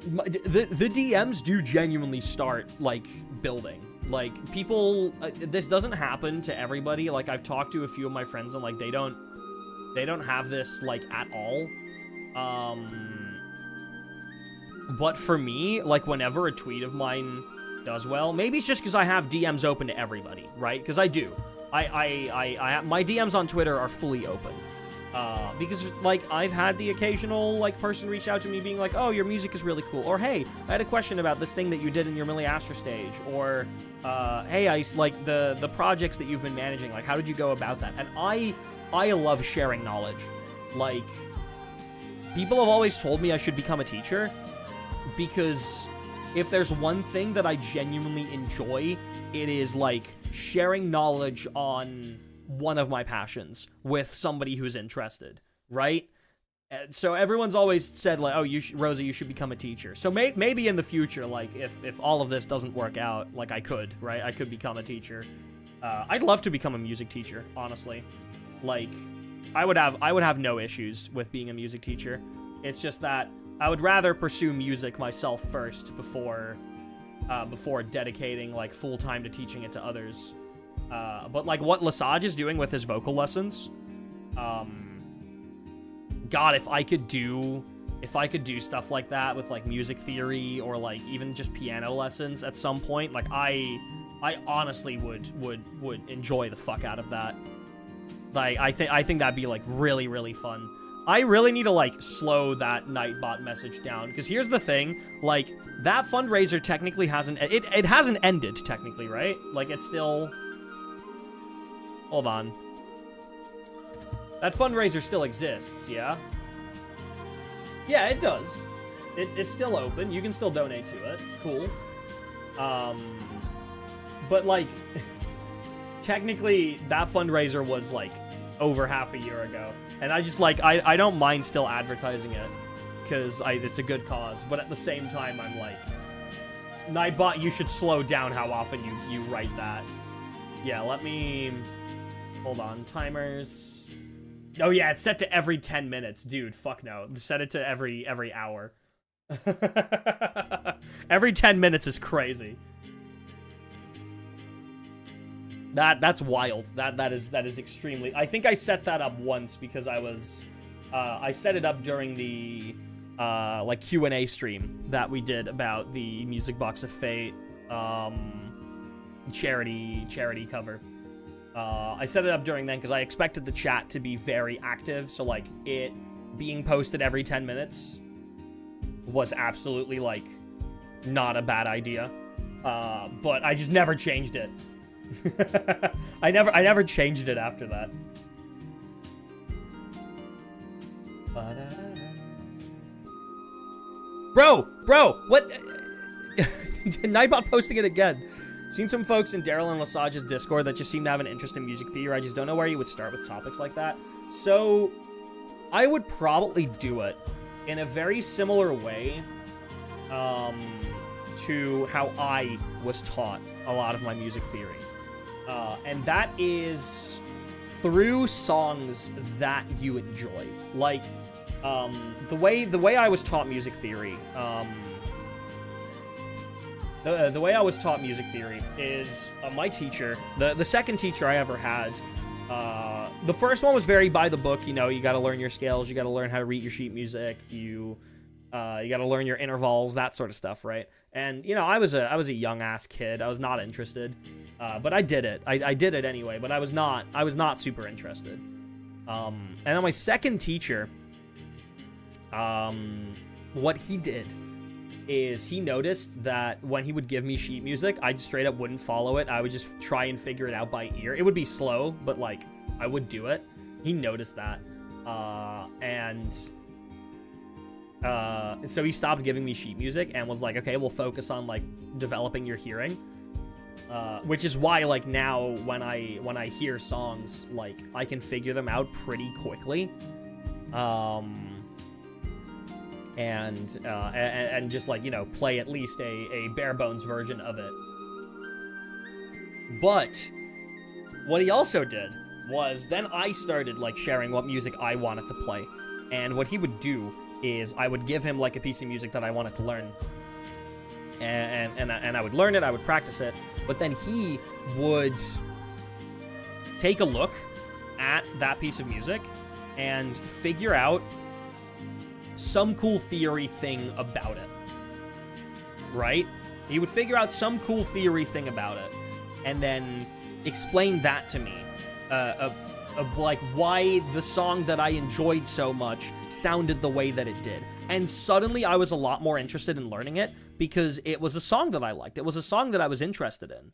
Speaker 1: the DMs do genuinely start, like, building. Like, people, this doesn't happen to everybody. Like, I've talked to a few of my friends, and, like, they don't have this, like, at all. But for me, like, whenever a tweet of mine does well, maybe it's just because I have DMs open to everybody, right? Because I do. My DMs on Twitter are fully open. Because, like, I've had the occasional, like, person reach out to me being like, oh, your music is really cool. Or, hey, I had a question about this thing that you did in your Millie Astra stage. Or, hey, I like the projects that you've been managing. Like, how did you go about that? And I love sharing knowledge. Like, people have always told me I should become a teacher. Because if there's one thing that I genuinely enjoy, it is, like, sharing knowledge on one of my passions with somebody who's interested, right? So everyone's always said, like, oh, Rosa, you should become a teacher. So maybe in the future, like, if all of this doesn't work out, like, I could, right? I could become a teacher. I'd love to become a music teacher, honestly. Like, I would have no issues with being a music teacher. It's just that I would rather pursue music myself first before dedicating, like, full time to teaching it to others. But, like, what Lesage is doing with his vocal lessons, God, if I could do stuff like that with, like, music theory or, like, even just piano lessons at some point, like, I honestly would enjoy the fuck out of that. Like, I think that'd be, like, really, really fun. I really need to, like, slow that Nightbot message down, because here's the thing, like, that fundraiser technically hasn't, it hasn't ended, technically, right? Like, it's still... Hold on. That fundraiser still exists, yeah? Yeah, it does. It's still open. You can still donate to it. Cool. But, like, technically, that fundraiser was, like, over half a year ago. And I just, like, I don't mind still advertising it, because it's a good cause. But at the same time, I'm like, Nightbot, you should slow down how often you write that. Yeah, let me... Hold on, timers. Oh yeah, it's set to every 10 minutes. Dude, fuck no. Set it to every hour. Every 10 minutes is crazy. That's wild. That is extremely... I think I set that up once because I set it up during the like Q&A stream that we did about the Music Box of Fate charity cover. I set it up during then because I expected the chat to be very active, so, like, it being posted every 10 minutes was absolutely, like, not a bad idea. But I just never changed it. I never changed it after that. Bro, what? Nightbot posting it again. Seen some folks in Daryl and Lesage's Discord that just seem to have an interest in music theory. I just don't know where you would start with topics like that. So, I would probably do it in a very similar way to how I was taught a lot of my music theory. And that is through songs that you enjoy. Like, the way I was taught music theory, the way I was taught music theory is my teacher, the second teacher I ever had. The first one was very by the book. You know, you got to learn your scales, you got to learn how to read your sheet music, you got to learn your intervals, that sort of stuff, right? And you know, I was a young ass kid. I was not interested, but I did it. I did it anyway. But I was not super interested. And then my second teacher, what he did is he noticed that when he would give me sheet music, I just straight up wouldn't follow it. I would just try and figure it out by ear. It would be slow, but, like, I would do it. He noticed that. So he stopped giving me sheet music and was like, okay, we'll focus on, like, developing your hearing. Which is why, like, now when I hear songs, like, I can figure them out pretty quickly. And just, like, you know, play at least a bare bones version of it. But what he also did was then I started, like, sharing what music I wanted to play. And what he would do is I would give him like a piece of music that I wanted to learn, and I would learn it, I would practice it, but then he would take a look at that piece of music and figure out some cool theory thing about it, right? He would figure out some cool theory thing about it, and then explain that to me, of like why the song that I enjoyed so much sounded the way that it did. And suddenly I was a lot more interested in learning it because it was a song that I liked. It was a song that I was interested in.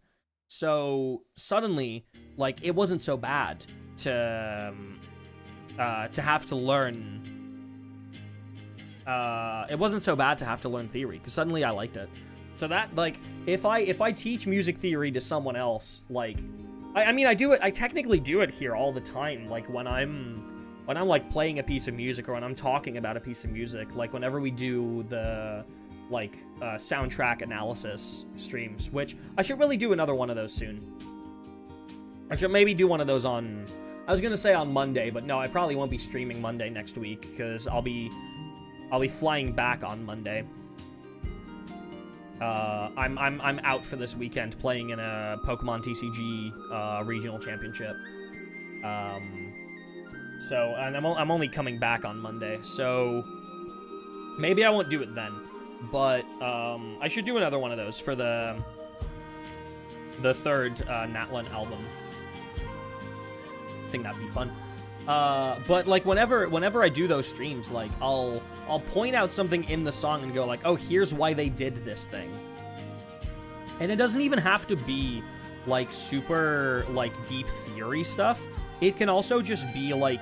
Speaker 1: So suddenly, like, it wasn't so bad to have to learn. It wasn't so bad to have to learn theory because suddenly I liked it. So that, like, if I teach music theory to someone else, like, I mean, I do it. I technically do it here all the time. Like when I'm like playing a piece of music or when I'm talking about a piece of music. Like whenever we do the like soundtrack analysis streams, which I should really do another one of those soon. I should maybe do one of those on. I was gonna say on Monday, but no, I probably won't be streaming Monday next week because I'll be flying back on Monday. I'm out for this weekend playing in a Pokemon TCG regional championship. So and I'm only coming back on Monday, so maybe I won't do it then. But I should do another one of those for the third Natlin album. I think that'd be fun. But like whenever I do those streams, like I'll point out something in the song and go like, oh, here's why they did this thing. And it doesn't even have to be like super like deep theory stuff. It can also just be like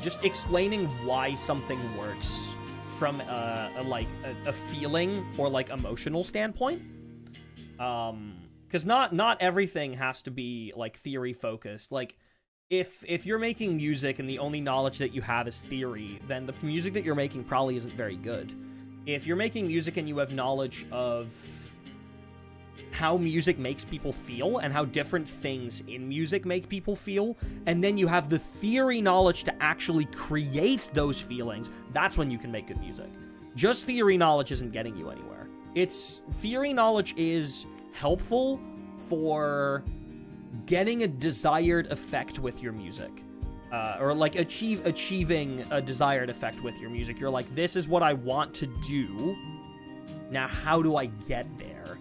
Speaker 1: just explaining why something works from a feeling or like emotional standpoint. Because not everything has to be like theory focused. Like if you're making music and the only knowledge that you have is theory, then the music that you're making probably isn't very good. If you're making music and you have knowledge of how music makes people feel and how different things in music make people feel, and then you have the theory knowledge to actually create those feelings, that's when you can make good music. Just theory knowledge isn't getting you anywhere. Theory knowledge is helpful for getting a desired effect with your music, or like achieving a desired effect with your music. You're like, this is what I want to do. Now, how do I get there?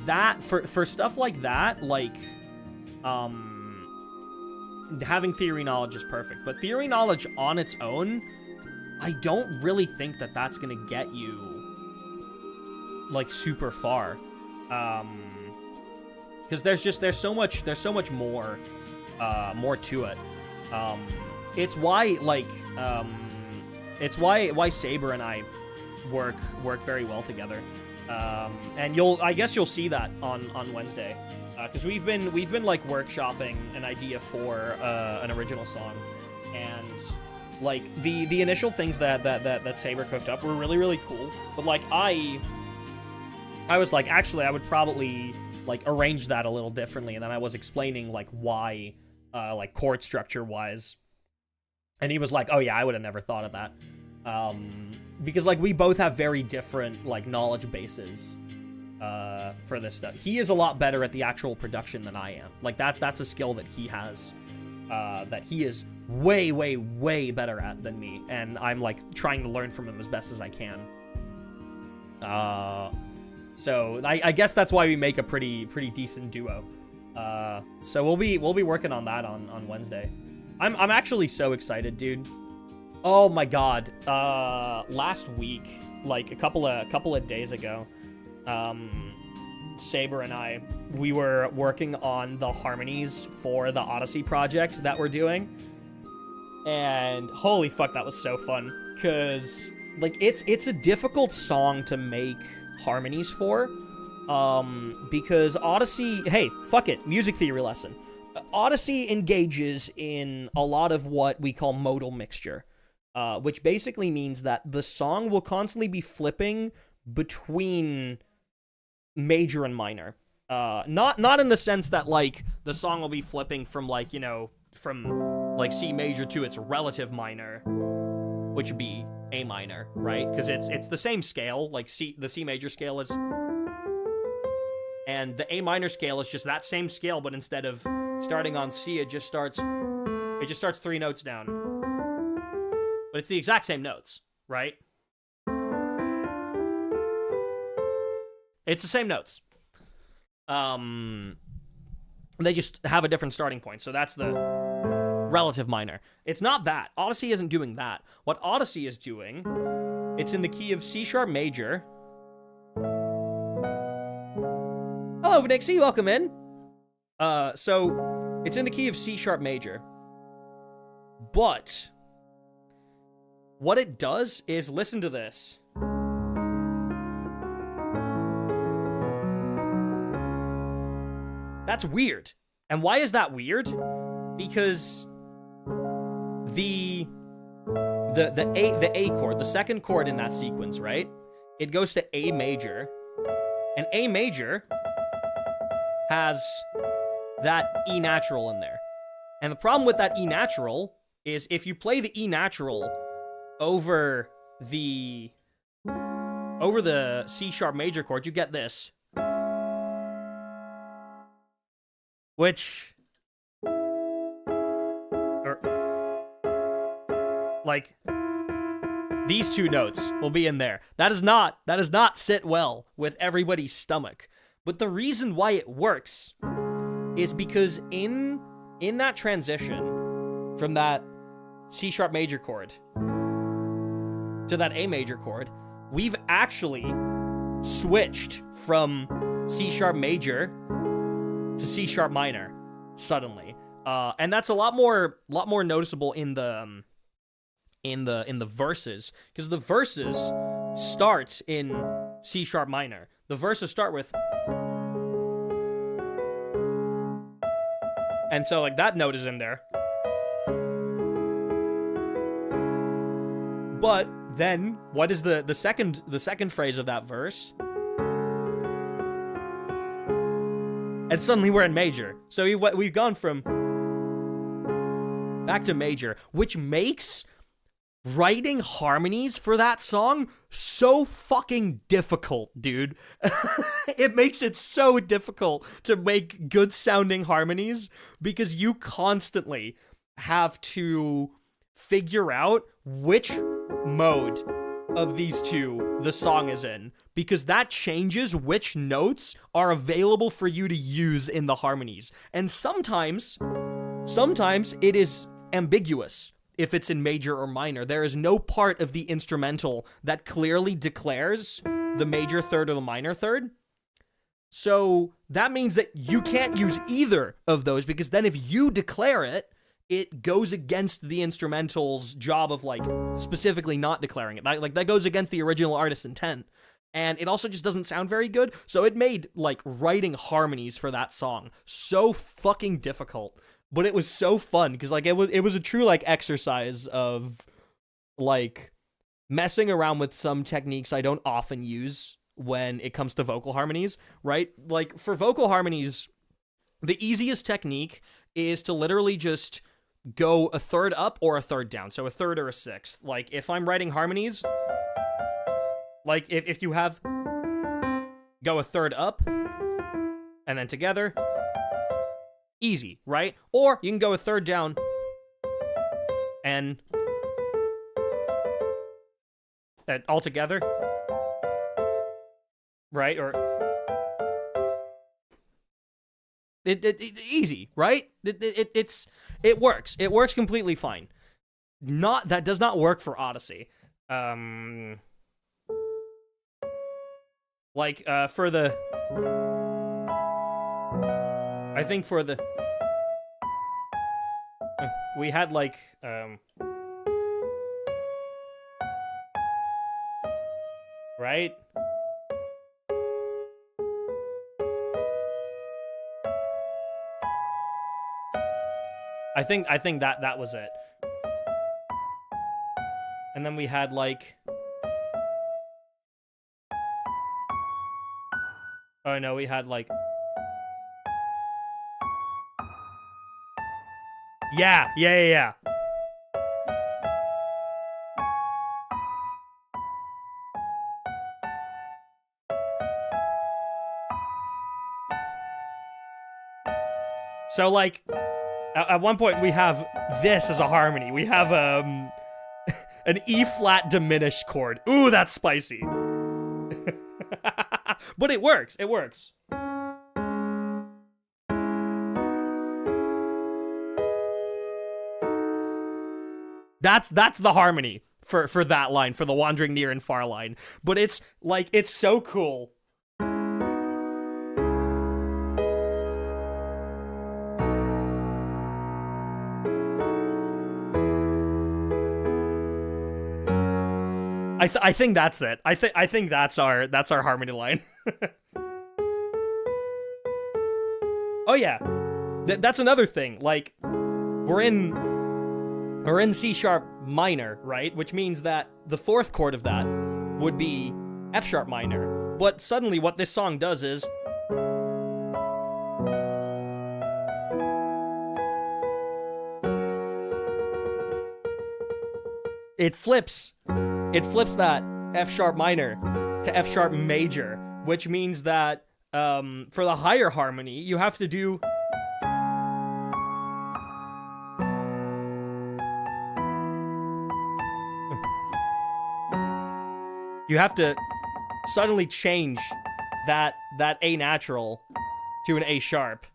Speaker 1: That for stuff like that, like, having theory knowledge is perfect. But theory knowledge on its own, I don't really think that that's gonna get you like super far. Because there's so much more to it. It's why like it's why Saber and I work very well together. And I guess you'll see that on Wednesday, because we've been like workshopping an idea for an original song, and like the initial things that Saber cooked up were really cool. But like I was like, actually I would probably like arrange that a little differently, and then I was explaining like why, like chord structure wise, and he was like, oh yeah, I would have never thought of that, because like we both have very different like knowledge bases for this stuff. He is a lot better at the actual production than I am. Like that's a skill that he has, that he is way better at than me, and I'm like trying to learn from him as best as I can. So I guess that's why we make a pretty decent duo. So we'll be working on that on Wednesday. I'm actually so excited, dude. Oh my god. Last week, like a couple of days ago, Saber and we were working on the harmonies for the Odyssey project that we're doing. And holy fuck, that was so fun. 'Cause like it's a difficult song to make harmonies for, because Odyssey, hey, fuck it, music theory lesson. Odyssey engages in a lot of what we call modal mixture, which basically means that the song will constantly be flipping between major and minor. Not in the sense that like the song will be flipping from like, you know, from like C major to its relative minor,
Speaker 2: which would be A minor, right? Because it's the same scale, like the C major scale is, and the A minor scale is just that same scale, but instead of starting on C, it just starts 3 notes down. But it's the exact same notes, right? It's the same notes. They just have a different starting point. So that's the relative minor. It's not that. Odyssey isn't doing that. What Odyssey is doing, it's in the key of C sharp major. Hello, Vnixie, welcome in. So it's in the key of C sharp major. But what it does is, listen to this. That's weird. And why is that weird? Because the A chord, the second chord in that sequence, right? It goes to A major, and A major has that E natural in there. And the problem with that E natural is if you play the E natural over the C sharp major chord, you get this. Which, like, these 2 notes will be in there. That does not sit well with everybody's stomach. But the reason why it works is because in that transition from that C sharp major chord to that A major chord, we've actually switched from C sharp major to C sharp minor suddenly, and that's a lot more noticeable in the verses, because the verses start in C sharp minor. The verses start with, and so like that note is in there, but then what is the second phrase of that verse? And suddenly we're in major. So we've gone from back to major, which makes writing harmonies for that song so fucking difficult, dude. It makes it so difficult to make good sounding harmonies because you constantly have to figure out which mode of these 2 the song is in, because that changes which notes are available for you to use in the harmonies. And sometimes it is ambiguous if it's in major or minor. There is no part of the instrumental that clearly declares the major third or the minor third. So that means that you can't use either of those, because then if you declare it, it goes against the instrumental's job of, like, specifically not declaring it. Like, that goes against the original artist's intent. And it also just doesn't sound very good. So it made, like, writing harmonies for that song so fucking difficult. But it was so fun, because, like, it was a true, like, exercise of, like, messing around with some techniques I don't often use when it comes to vocal harmonies, right? Like, for vocal harmonies, the easiest technique is to literally just go a third up or a third down. So a third or a sixth. Like, if I'm writing harmonies, like, if you have go a third up and then together, easy, right? Or you can go a third down and all together, right? Or easy, right? It works. It works completely fine. That does not work for Odyssey. Like, for the, I think for the, we had, like, right? I think that was it. And then we had, like, oh no, we had, like, yeah. So like, at one point we have this as a harmony. We have an E flat diminished chord. Ooh, that's spicy. But it works. It works. That's the harmony for that line, for the wandering near and far line. But it's like, it's so cool. I think that's it. I think that's our harmony line. Oh yeah, that's another thing. Like, we're in C sharp minor, right? Which means that the fourth chord of that would be F sharp minor. But suddenly, what this song does is it flips that F sharp minor to F sharp major, which means that for the higher harmony, you have to do you have to suddenly change that A natural to an A sharp.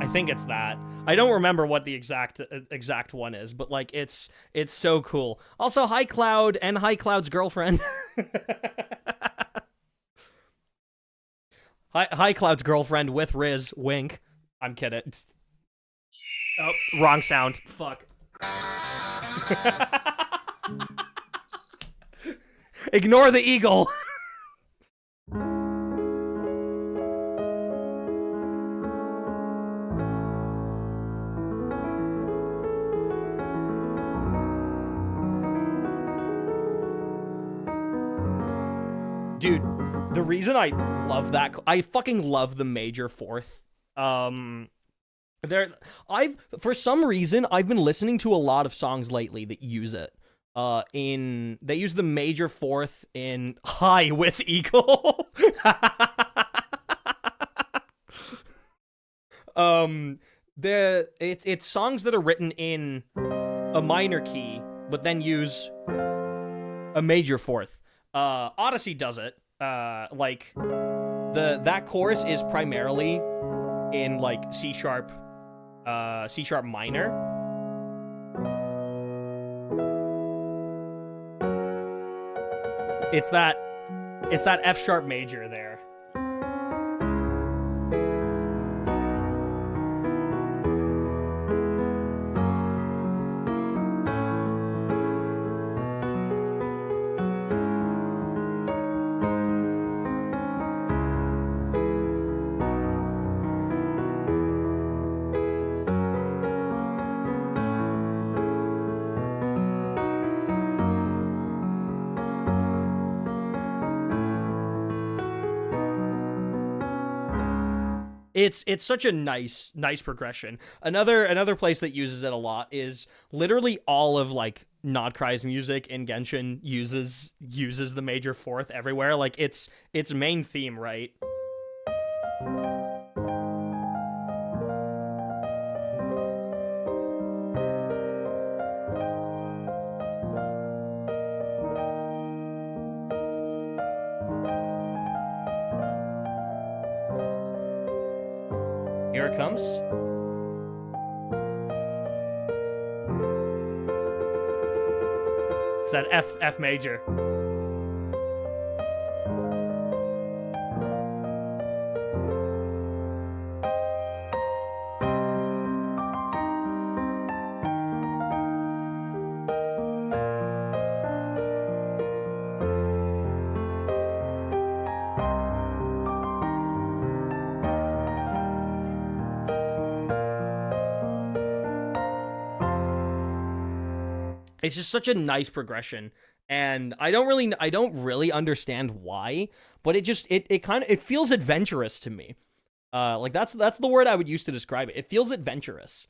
Speaker 2: I think it's that. I don't remember what the exact one is, but like it's so cool. Also, hi Cloud and hi Cloud's girlfriend. Hi Cloud's girlfriend with Riz. Wink. I'm kidding. Oh, wrong sound. Fuck. Ignore the eagle. Dude, the reason I love that, I fucking love the major fourth. For some reason, I've been listening to a lot of songs lately that use it. They use the major fourth in High with Eagle. It's songs that are written in a minor key, but then use a major fourth. Odyssey does it. Like that chorus is primarily in like C sharp minor. It's that F sharp major there. It's such a nice progression. Another place that uses it a lot is literally all of like Nodcry's music in Genshin uses the major fourth everywhere. Like its main theme, right? Here it comes. It's that F major. It's just such a nice progression. And I don't really understand why, but it feels adventurous to me. Like that's the word I would use to describe it. It feels adventurous.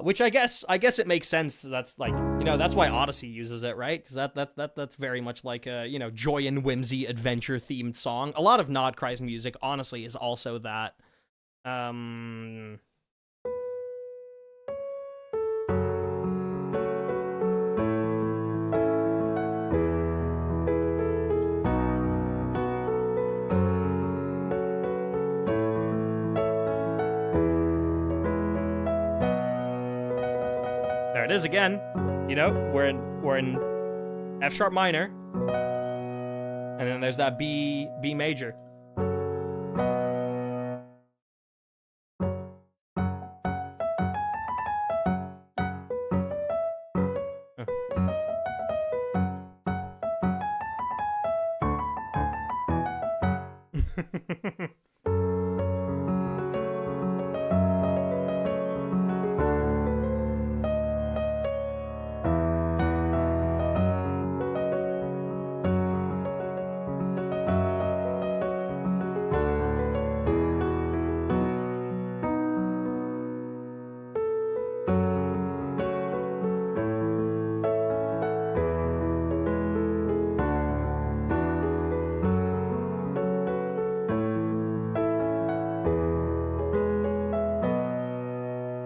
Speaker 2: Which I guess it makes sense. That's like, that's why Odyssey uses it, right? Because that's very much like a, joy and whimsy adventure themed song. A lot of Nod Cry's music, honestly, is also that. There it is again. We're in F sharp minor, and then there's that B major.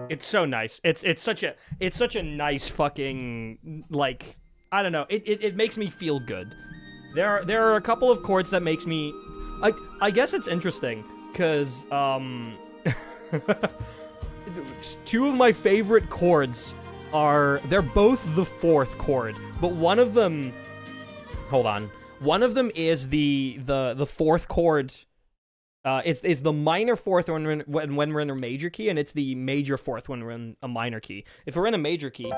Speaker 2: It's so nice. It's such a nice fucking, like, I don't know. It makes me feel good. There are a couple of chords that makes me, I guess it's interesting because two of my favorite chords they're both the fourth chord, but one of them, hold on, one of them is the fourth chord. It's the minor fourth when we're in a major key, and it's the major fourth when we're in a minor key. If we're in a major key,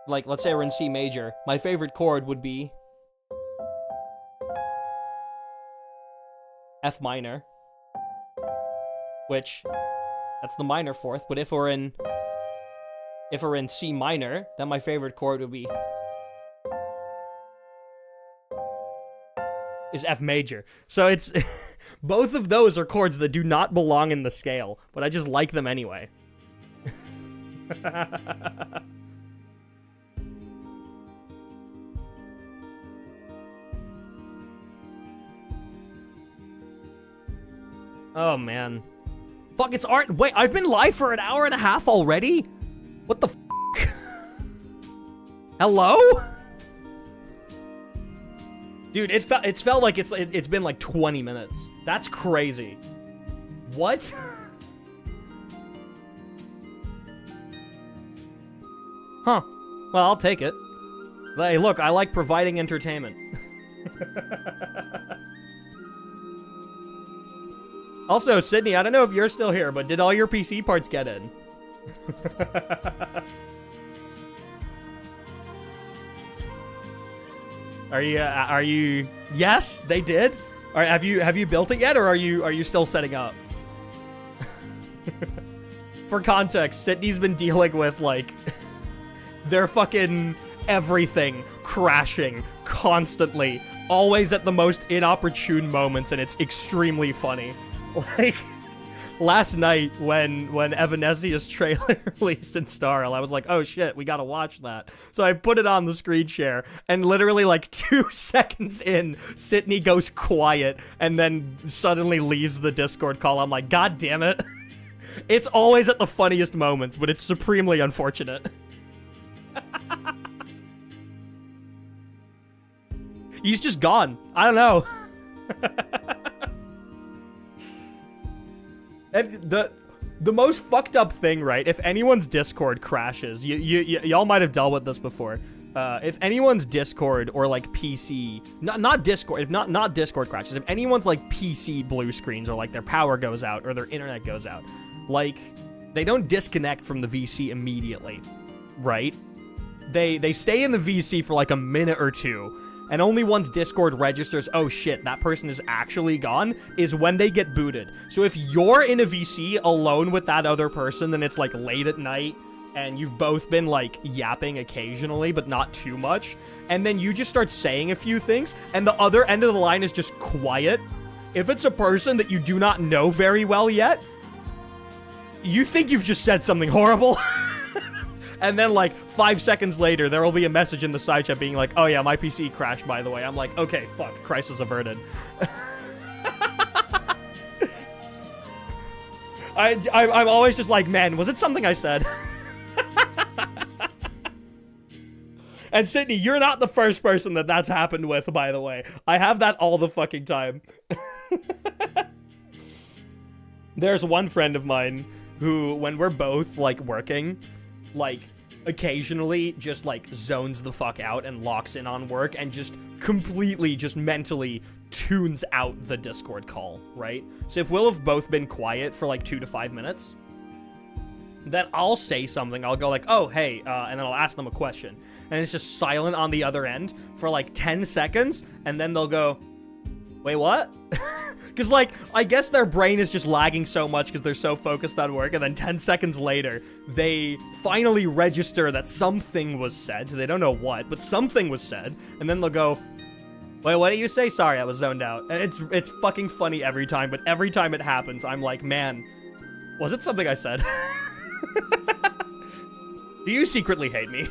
Speaker 2: like let's say we're in C major, my favorite chord would be F minor, which that's the minor fourth. But if we're in C minor, then my favorite chord would be F major. So it's both of those are chords that do not belong in the scale, but I just like them anyway. Oh man. Fuck, it's art. Wait, I've been live for an hour and a half already? What the f***? Hello? Dude, it felt like it's been like 20 minutes. That's crazy. What? Huh. Well, I'll take it. Hey, look, I like providing entertainment. Also, Sydney, I don't know if you're still here, but did all your PC parts get in? Are you? Yes, they did. All right, have you built it yet, or are you still setting up? For context, Sydney's been dealing with like their fucking everything crashing constantly, always at the most inopportune moments, and it's extremely funny. Like last night when Evanesia's trailer released in Starl, I was like, oh shit, we gotta watch that. So I put it on the screen share, and literally like 2 seconds in, Sydney goes quiet and then suddenly leaves the Discord call. I'm like, god damn it. It's always at the funniest moments, but it's supremely unfortunate. He's just gone. I don't know. And the most fucked up thing, right? If anyone's Discord crashes, y'all might have dealt with this before. If anyone's Discord or like PC, not Discord, if not Discord crashes, if anyone's like PC blue screens or like their power goes out or their internet goes out, like they don't disconnect from the VC immediately, right? They stay in the VC for like a minute or two. And only once Discord registers, oh shit, that person is actually gone, is when they get booted. So if you're in a VC alone with that other person, then it's like late at night, and you've both been like yapping occasionally, but not too much, and then you just start saying a few things, and the other end of the line is just quiet. If it's a person that you do not know very well yet, you think you've just said something horrible. And then like 5 seconds later, there will be a message in the side chat being like, oh yeah, my PC crashed, by the way. I'm like, okay, fuck, crisis averted. I'm always just like, man, was it something I said? And Sydney, you're not the first person that's happened with, by the way. I have that all the fucking time. There's one friend of mine who, when we're both, like, working, like, occasionally just, like, zones the fuck out and locks in on work and just completely, just mentally tunes out the Discord call, right? So if we'll have both been quiet for, like, 2 to 5 minutes, then I'll say something. I'll go like, oh, hey, and then I'll ask them a question. And it's just silent on the other end for, like, 10 seconds, and then they'll go, wait, what? Because, like, I guess their brain is just lagging so much because they're so focused on work, and then 10 seconds later, they finally register that something was said. They don't know what, but something was said, and then they'll go, wait, what did you say? Sorry, I was zoned out. And it's fucking funny every time, but every time it happens, I'm like, man, was it something I said? Do you secretly hate me?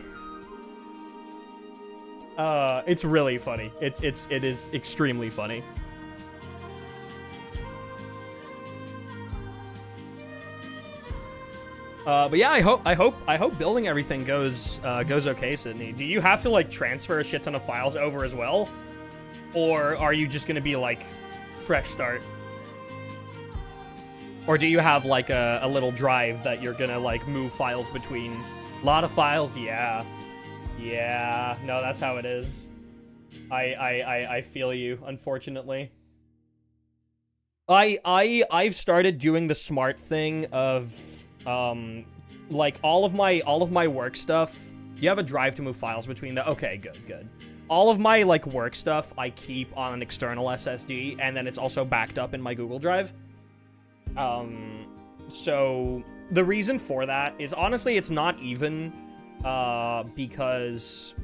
Speaker 2: It's really funny. It is extremely funny. But yeah, I hope building everything goes okay, Sydney. Do you have to like transfer a shit ton of files over as well? Or are you just gonna be like fresh start? Or do you have like a little drive that you're gonna like move files between? A lot of files, yeah. Yeah, no, that's how it is. I feel you, unfortunately. I've started doing the smart thing of like all of my work stuff. You have a drive to move files between the okay, good. All of my like work stuff I keep on an external SSD, and then it's also backed up in my Google Drive. So the reason for that is honestly it's not even because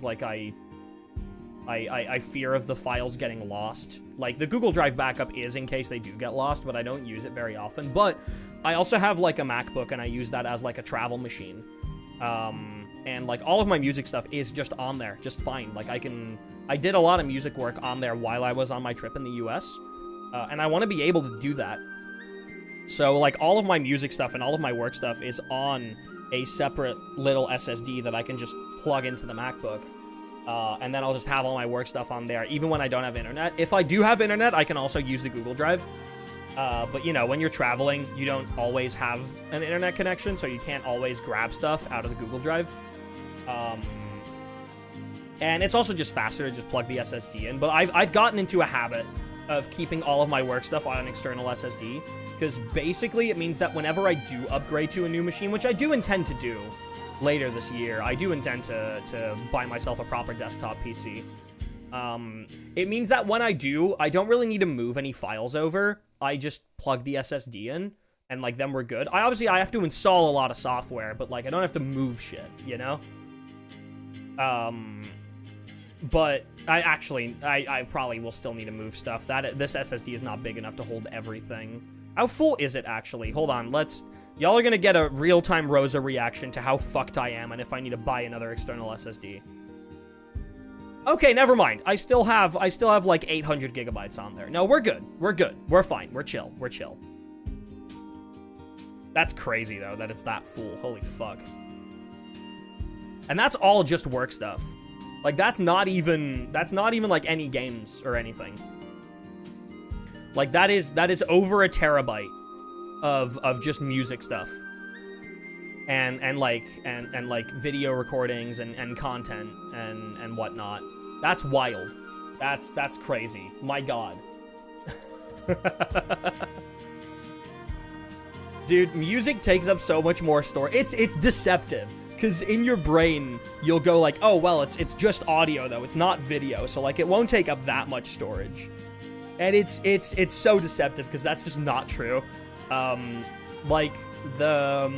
Speaker 2: like I fear of the files getting lost. Like, the Google Drive backup is in case they do get lost, but I don't use it very often. But I also have, like, a MacBook, and I use that as, like, a travel machine. And, like, all of my music stuff is just on there, just fine. Like, I did a lot of music work on there while I was on my trip in the US, and I want to be able to do that. So, like, all of my music stuff and all of my work stuff is on a separate little SSD that I can just plug into the MacBook. And then I'll just have all my work stuff on there, even when I don't have internet. If I do have internet, I can also use the Google Drive. But, you know, when you're traveling, you don't always have an internet connection, so you can't always grab stuff out of the Google Drive. And it's also just faster to just plug the SSD in. But I've gotten into a habit of keeping all of my work stuff on an external SSD, because basically it means that whenever I do upgrade to a new machine, which I do intend to do later this year, I do intend to buy myself a proper desktop PC. It means that when I do, I don't really need to move any files over. I just plug the SSD in, and, like, then we're good. I have to install a lot of software, but, like, I don't have to move shit, you know? But I probably will still need to move stuff. This SSD is not big enough to hold everything. How full is it, actually? Hold on, y'all are gonna get a real-time Rosa reaction to how fucked I am and if I need to buy another external SSD. Okay, never mind. I still have like 800 gigabytes on there. No, we're good. We're fine. We're chill. That's crazy, though, that it's that full. Holy fuck. And that's all just work stuff. Like, that's not even like any games or anything. Like, that is over a terabyte of just music stuff. And like video recordings and content and whatnot. That's wild. That's crazy. My god. Dude, music takes up so much more storage. It's deceptive. Because in your brain, you'll go like, oh, well, it's just audio, though. It's not video. So, like, it won't take up that much storage. And it's so deceptive, because that's just not true.
Speaker 1: like the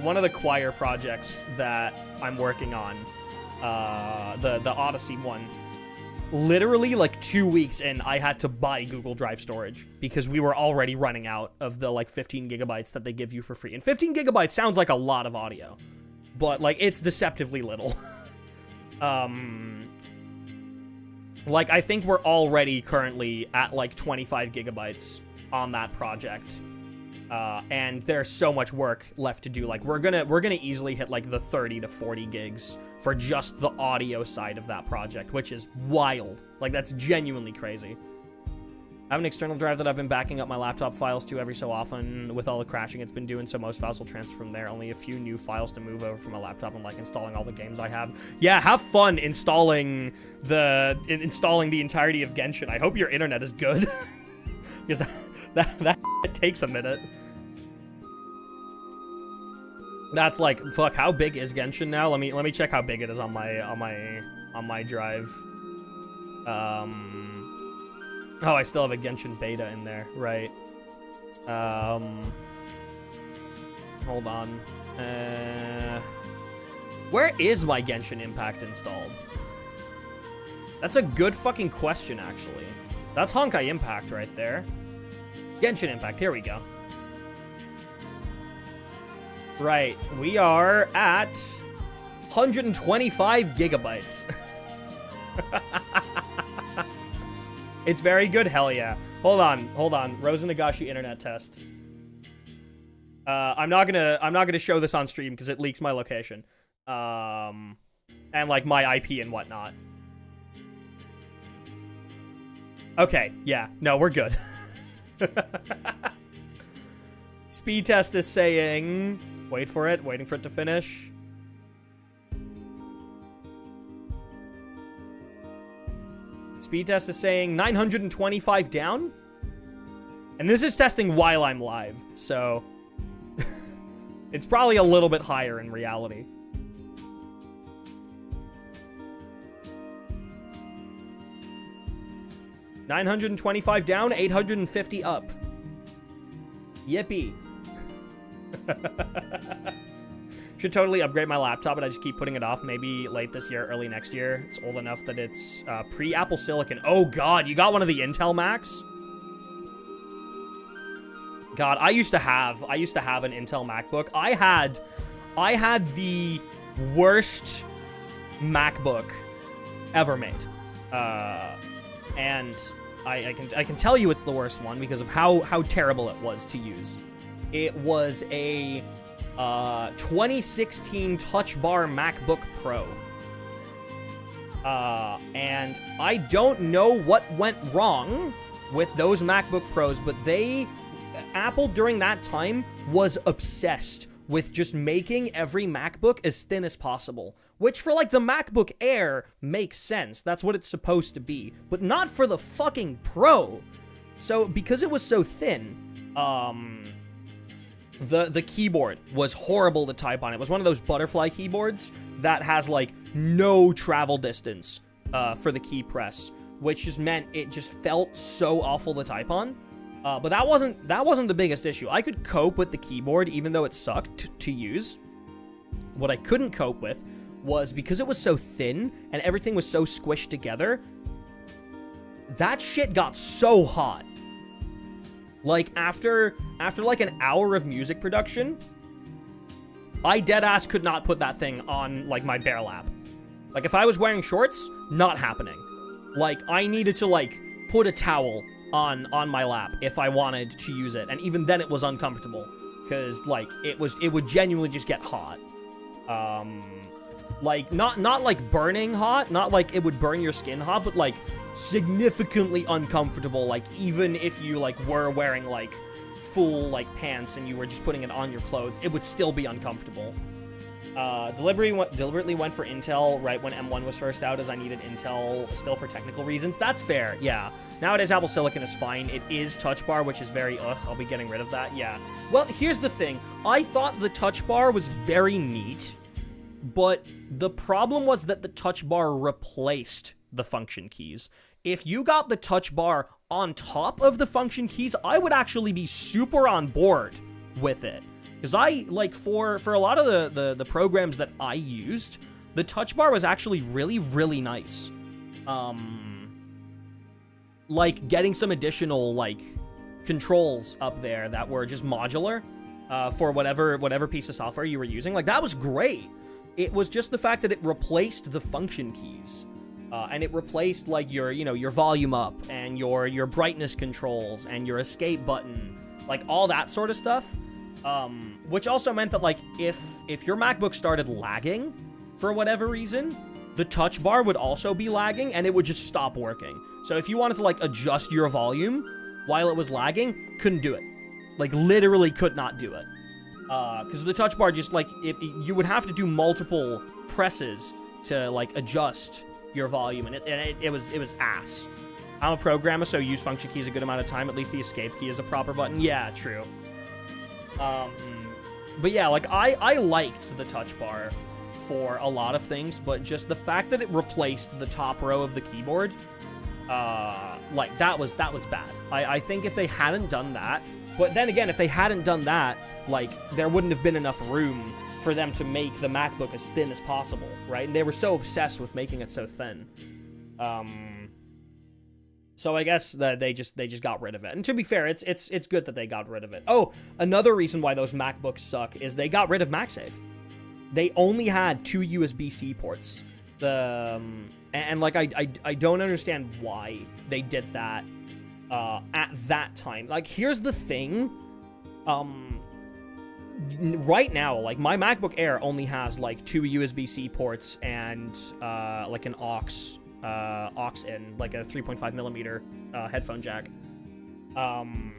Speaker 1: one of the choir projects that I'm working on, the Odyssey one, literally like 2 weeks in, I had to buy Google Drive storage because we were already running out of the like 15 gigabytes that they give you for free. And 15 gigabytes sounds like a lot of audio, but like it's deceptively little. Like I think we're already currently at like 25 gigabytes on that project. And there's so much work left to do. Like we're gonna easily hit like the 30 to 40 gigs for just the audio side of that project, which is wild. Like that's genuinely crazy. I have an external drive that I've been backing up my laptop files to every so often. With all the crashing it's been doing, so most files will transfer from there. Only a few new files to move over from my laptop and like installing all the games I have. Yeah, have fun installing the entirety of Genshin. I hope your internet is good. Because that takes a minute. That's like, fuck, how big is Genshin now? Let me check how big it is on my drive. Oh, I still have a Genshin beta in there, right. Hold on. Where is my Genshin Impact installed? That's a good fucking question, actually. That's Honkai Impact right there. Genshin Impact, here we go. Right, we are at 125 gigabytes. It's very good, hell yeah. Hold on. Rosa Nagashi internet test. I'm not gonna show this on stream because it leaks my location. And like my IP and whatnot. Okay, yeah, no, we're good. Speed test is saying, waiting for it to finish. Speed test is saying 925 down. And this is testing while I'm live, so it's probably a little bit higher in reality. $925 down, 850 up. Yippee. Should totally upgrade my laptop, but I just keep putting it off. Maybe late this year, early next year. It's old enough that it's pre-Apple Silicon. Oh god, you got one of the Intel Macs? God, I used to have an Intel MacBook. I had the worst MacBook ever made. And I can tell you it's the worst one because of how terrible it was to use. It was a 2016 Touch Bar MacBook Pro. And I don't know what went wrong with those MacBook Pros, but Apple during that time was obsessed with just making every MacBook as thin as possible, which for like the MacBook Air makes sense. That's what it's supposed to be, but not for the fucking Pro. So because it was so thin, the keyboard was horrible to type on. It was one of those butterfly keyboards that has like no travel distance for the key press, which just meant it just felt so awful to type on. But that wasn't the biggest issue. I could cope with the keyboard even though it sucked to use. What I couldn't cope with was because it was so thin and everything was so squished together, that shit got so hot. Like after like an hour of music production, I deadass could not put that thing on like my bare lap. Like if I was wearing shorts, not happening. Like I needed to like put a towel on my lap if I wanted to use it, and even then it was uncomfortable because like it would genuinely just get hot. Like not like burning hot, not like it would burn your skin hot, but like significantly uncomfortable. Like even if you like were wearing like full like pants and you were just putting it on your clothes, it would still be uncomfortable. Deliberately went for Intel right when M1 was first out, as I needed Intel still for technical reasons. That's fair, yeah. Nowadays, Apple Silicon is fine. It is Touch Bar, which is very, I'll be getting rid of that, yeah. Well, here's the thing. I thought the Touch Bar was very neat, but the problem was that the Touch Bar replaced the function keys. If you got the Touch Bar
Speaker 2: on top of the function keys, I would actually be super on board with it. Because I, like, for a lot of the programs that I used, the touch bar was actually really, really nice. Like, getting some additional, like, controls up there that were just modular for whatever piece of software you were using. Like, that was great. It was just the fact that it replaced the function keys. And it replaced, like, your volume up and your brightness controls and your escape button. Like, all that sort of stuff. Which also meant that, like, if your MacBook started lagging for whatever reason, the touch bar would also be lagging and it would just stop working. So if you wanted to, like, adjust your volume while it was lagging, couldn't do it. Like, literally could not do it. Because the touch bar just, like, you would have to do multiple presses to, like, adjust your volume, and it was ass. I'm a programmer, so use function keys a good amount of time. At least the escape key is a proper button. Yeah, true. But yeah, like, I liked the touch bar for a lot of things, but just the fact that it replaced the top row of the keyboard, like, that was bad. I think if they hadn't done that, but then again, if they hadn't done that, like, there wouldn't have been enough room for them to make the MacBook as thin as possible, right? And they were so obsessed with making it so thin. So I guess that they just got rid of it. And to be fair, it's good that they got rid of it. Oh, another reason why those MacBooks suck is they got rid of MagSafe. They only had 2 USB-C ports. And like, I don't understand why they did that at that time. Like, here's the thing. Right now, like, my MacBook Air only has, like, 2 USB-C ports and like an aux in, like a 3.5 millimeter headphone jack. And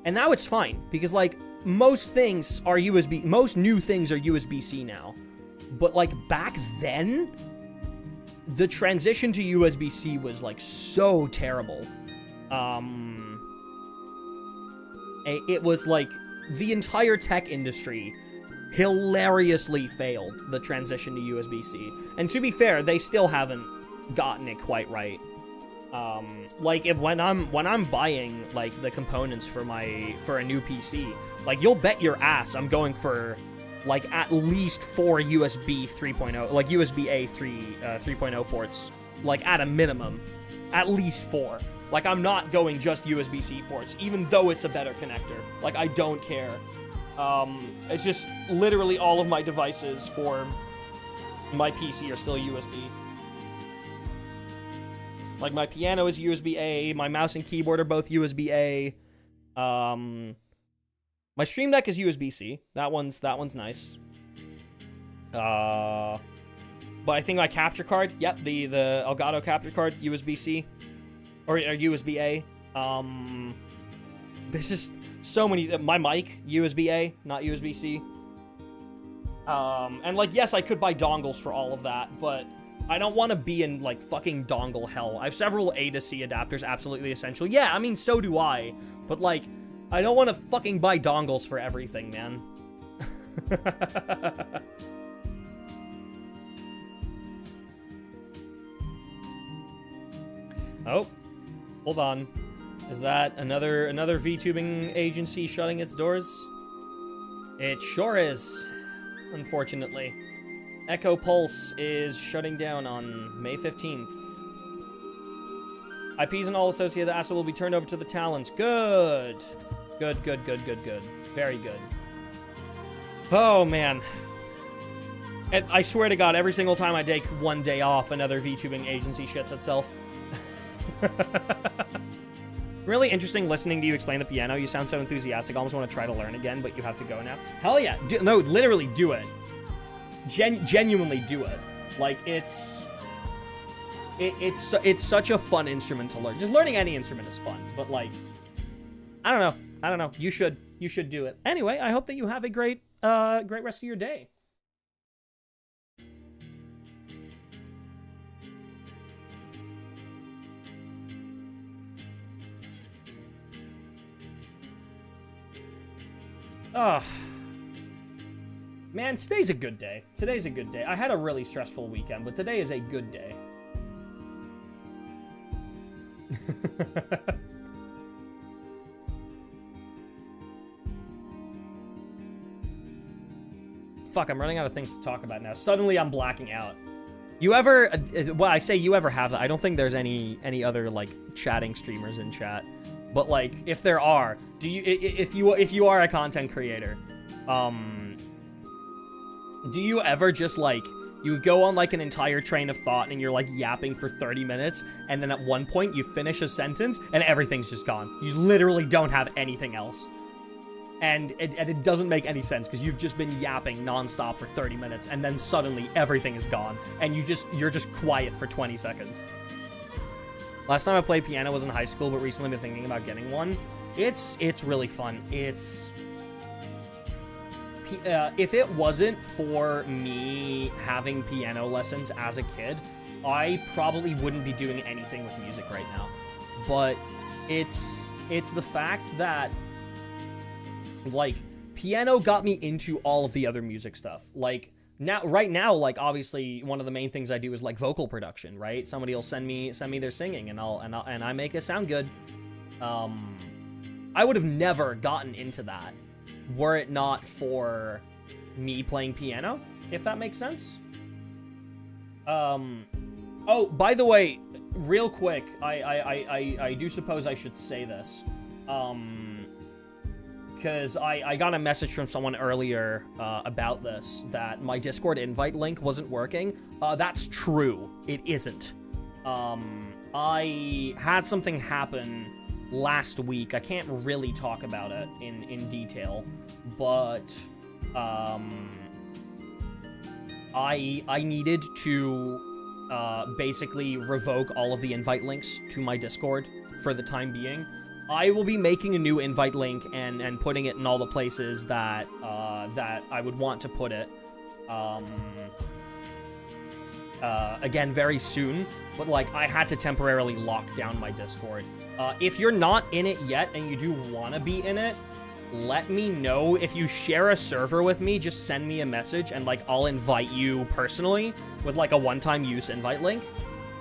Speaker 2: now it's fine because, like, most things are most new things are USB-C now. But, like, back then, the transition to USB-C was, like, so terrible. It was, like, the entire tech industry hilariously failed the transition to USB-C. And to be fair, they still haven't gotten it quite right. Like, when I'm buying, like, the components for a new PC, like, you'll bet your ass I'm going for, like, at least 4 USB 3.0, like, USB-A 3.0 ports, like, at a minimum, at least 4. Like, I'm not going just USB-C ports, even though it's a better connector. Like, I don't care. It's just literally all of my devices for my PC are still USB. Like, my piano is USB-A, my mouse and keyboard are both USB-A. My Stream Deck is USB-C. That one's nice. But I think my capture card, yep, the Elgato capture card, USB-C. Or USB-A. There's just so many. My mic, USB-A, not USB-C. And, like, yes, I could buy dongles for all of that, but I don't want to be in, like, fucking dongle hell. I have several A to C adapters, absolutely essential. Yeah, I mean, so do I. But, like, I don't want to fucking buy dongles for everything, man. Oh. Hold on. Is that another VTubing agency shutting its doors? It sure is, unfortunately. Echo Pulse is shutting down on May 15th. IPs and all associated assets will be turned over to the Talons. Good. Good. Very good. Oh, man. And I swear to God, every single time I take one day off, another VTubing agency shits itself. Really interesting listening to you explain the piano. You sound so enthusiastic. I almost want to try to learn again, but you have to go now. Hell yeah. No, literally do it. Genuinely do it. Like, it's such a fun instrument to learn. Just learning any instrument is fun, but, like, I don't know. You should do it. Anyway, I hope that you have a great rest of your day. Ugh. Man, today's a good day. Today's a good day. I had a really stressful weekend, but today is a good day. Fuck, I'm running out of things to talk about now. Suddenly I'm blacking out. You ever, well, I say you ever have that. I don't think there's any other, like, chatting streamers in chat. But, like, if there are, do you, if you are a content creator, do you ever just, like, you go on, like, an entire train of thought and you're, like, yapping for 30 minutes, and then at one point you finish a sentence and everything's just gone. You literally don't have anything else. And it doesn't make any sense because you've just been yapping nonstop for 30 minutes and then suddenly everything is gone and you're just quiet for 20 seconds. Last time I played piano was in high school, but recently been thinking about getting one. It's really fun. It's if it wasn't for me having piano lessons as a kid, I probably wouldn't be doing anything with music right now. But it's the fact that, like, piano got me into all of the other music stuff. Like, right now, like, obviously one of the main things I do is, like, vocal production, right? Somebody will send me their singing and I make it sound good. I would have never gotten into that were it not for me playing piano, if that makes sense. Oh, by the way, real quick, I do suppose I should say this. Because I got a message from someone earlier about this, that my Discord invite link wasn't working. That's true. It isn't. I had something happen last week. I can't really talk about it in detail, but I needed to basically revoke all of the invite links to my Discord for the time being. I will be making a new invite link and putting it in all the places that that I would want to put it. Again, very soon. But, like, I had to temporarily lock down my Discord. If you're not in it yet and you do want to be in it, let me know. If you share a server with me, just send me a message and, like, I'll invite you personally with, like, a one-time use invite link.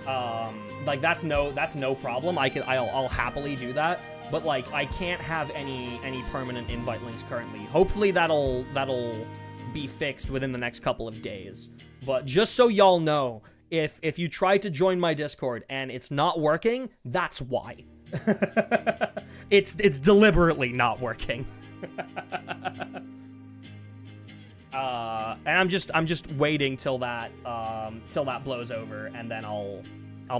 Speaker 2: Like, that's no problem. I'll happily do that. But, like, I can't have any permanent invite links currently. Hopefully that'll be fixed within the next couple of days. But just so y'all know, if you try to join my Discord and it's not working, that's why. It's deliberately not working. And I'm just waiting till that blows over, and then I'll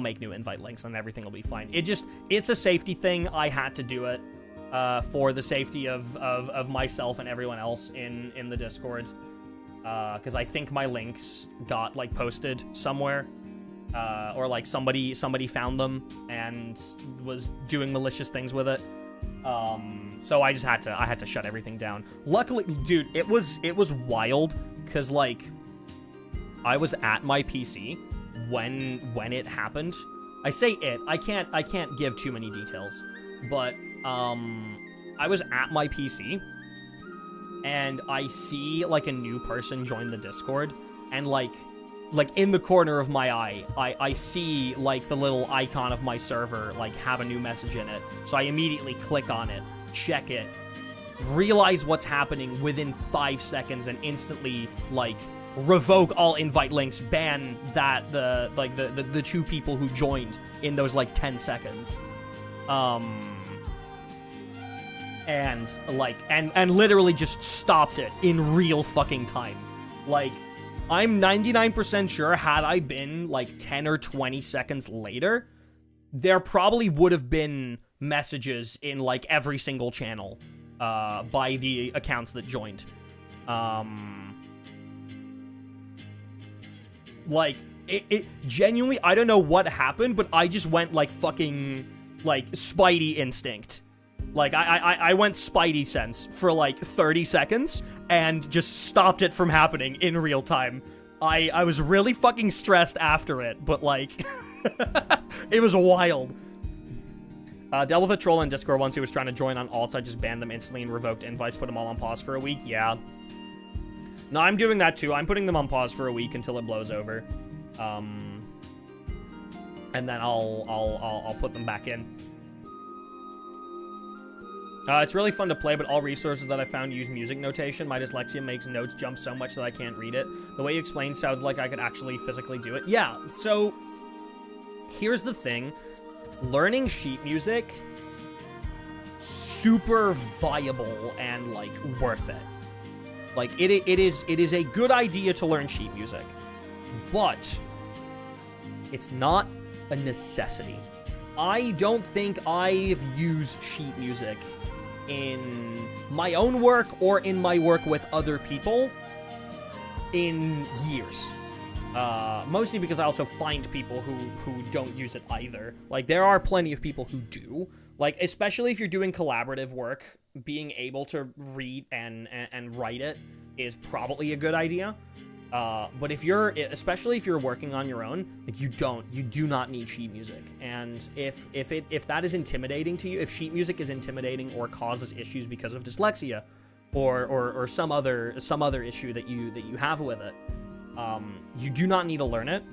Speaker 2: make new invite links and everything will be fine. It's a safety thing. I had to do it for the safety of myself and everyone else in the Discord. Because I think my links got, like, posted somewhere, or, like, somebody found them and was doing malicious things with it. So I just had to shut everything down. Luckily, dude, it was wild, because, like, I was at my PC when it happened. I say it. I can't give too many details, but I was at my PC. And I see, like, a new person join the Discord, and, like in the corner of my eye, I see, like, the little icon of my server, like, have a new message in it. So I immediately click on it, check it, realize what's happening within 5 seconds, and instantly, like, revoke all invite links, ban the two people who joined in those, like, 10 seconds. And, like, and literally just stopped it in real fucking time. Like, I'm 99% sure had I been, like, 10 or 20 seconds later, there probably would have been messages in, like, every single channel, by the accounts that joined. Like, it genuinely, I don't know what happened, but I just went, like, fucking, like, Spidey instinct. Like, I went Spidey sense for, like, 30 seconds and just stopped it from happening in real time. I was really fucking stressed after it, but, like, it was wild. Dealt with a troll in Discord once. He was trying to join on alts. I just banned them instantly and revoked invites, put them all on pause for a week. Yeah. No, I'm doing that too. I'm putting them on pause for a week until it blows over.
Speaker 1: and then I'll put them back in. It's really fun to play, but all resources that I found use music notation. My dyslexia makes notes jump so much that I can't read it. The way you explained sounds like I could actually physically do it. Yeah, so here's the thing. Learning sheet music, super viable and, like, worth it. Like, it is a good idea to learn sheet music, but it's not a necessity. I don't think I've used sheet music in my own work or in my work with other people in years. Mostly because I also find people who don't use it either. Like, there are plenty of people who do. Like, especially if you're doing collaborative work, being able to read and write it is probably a good idea. But especially if you're working on your own, like, you do not need sheet music. And if that is intimidating to you, if sheet music is intimidating or causes issues because of dyslexia, or some other issue that you have with it, you do not need to learn it.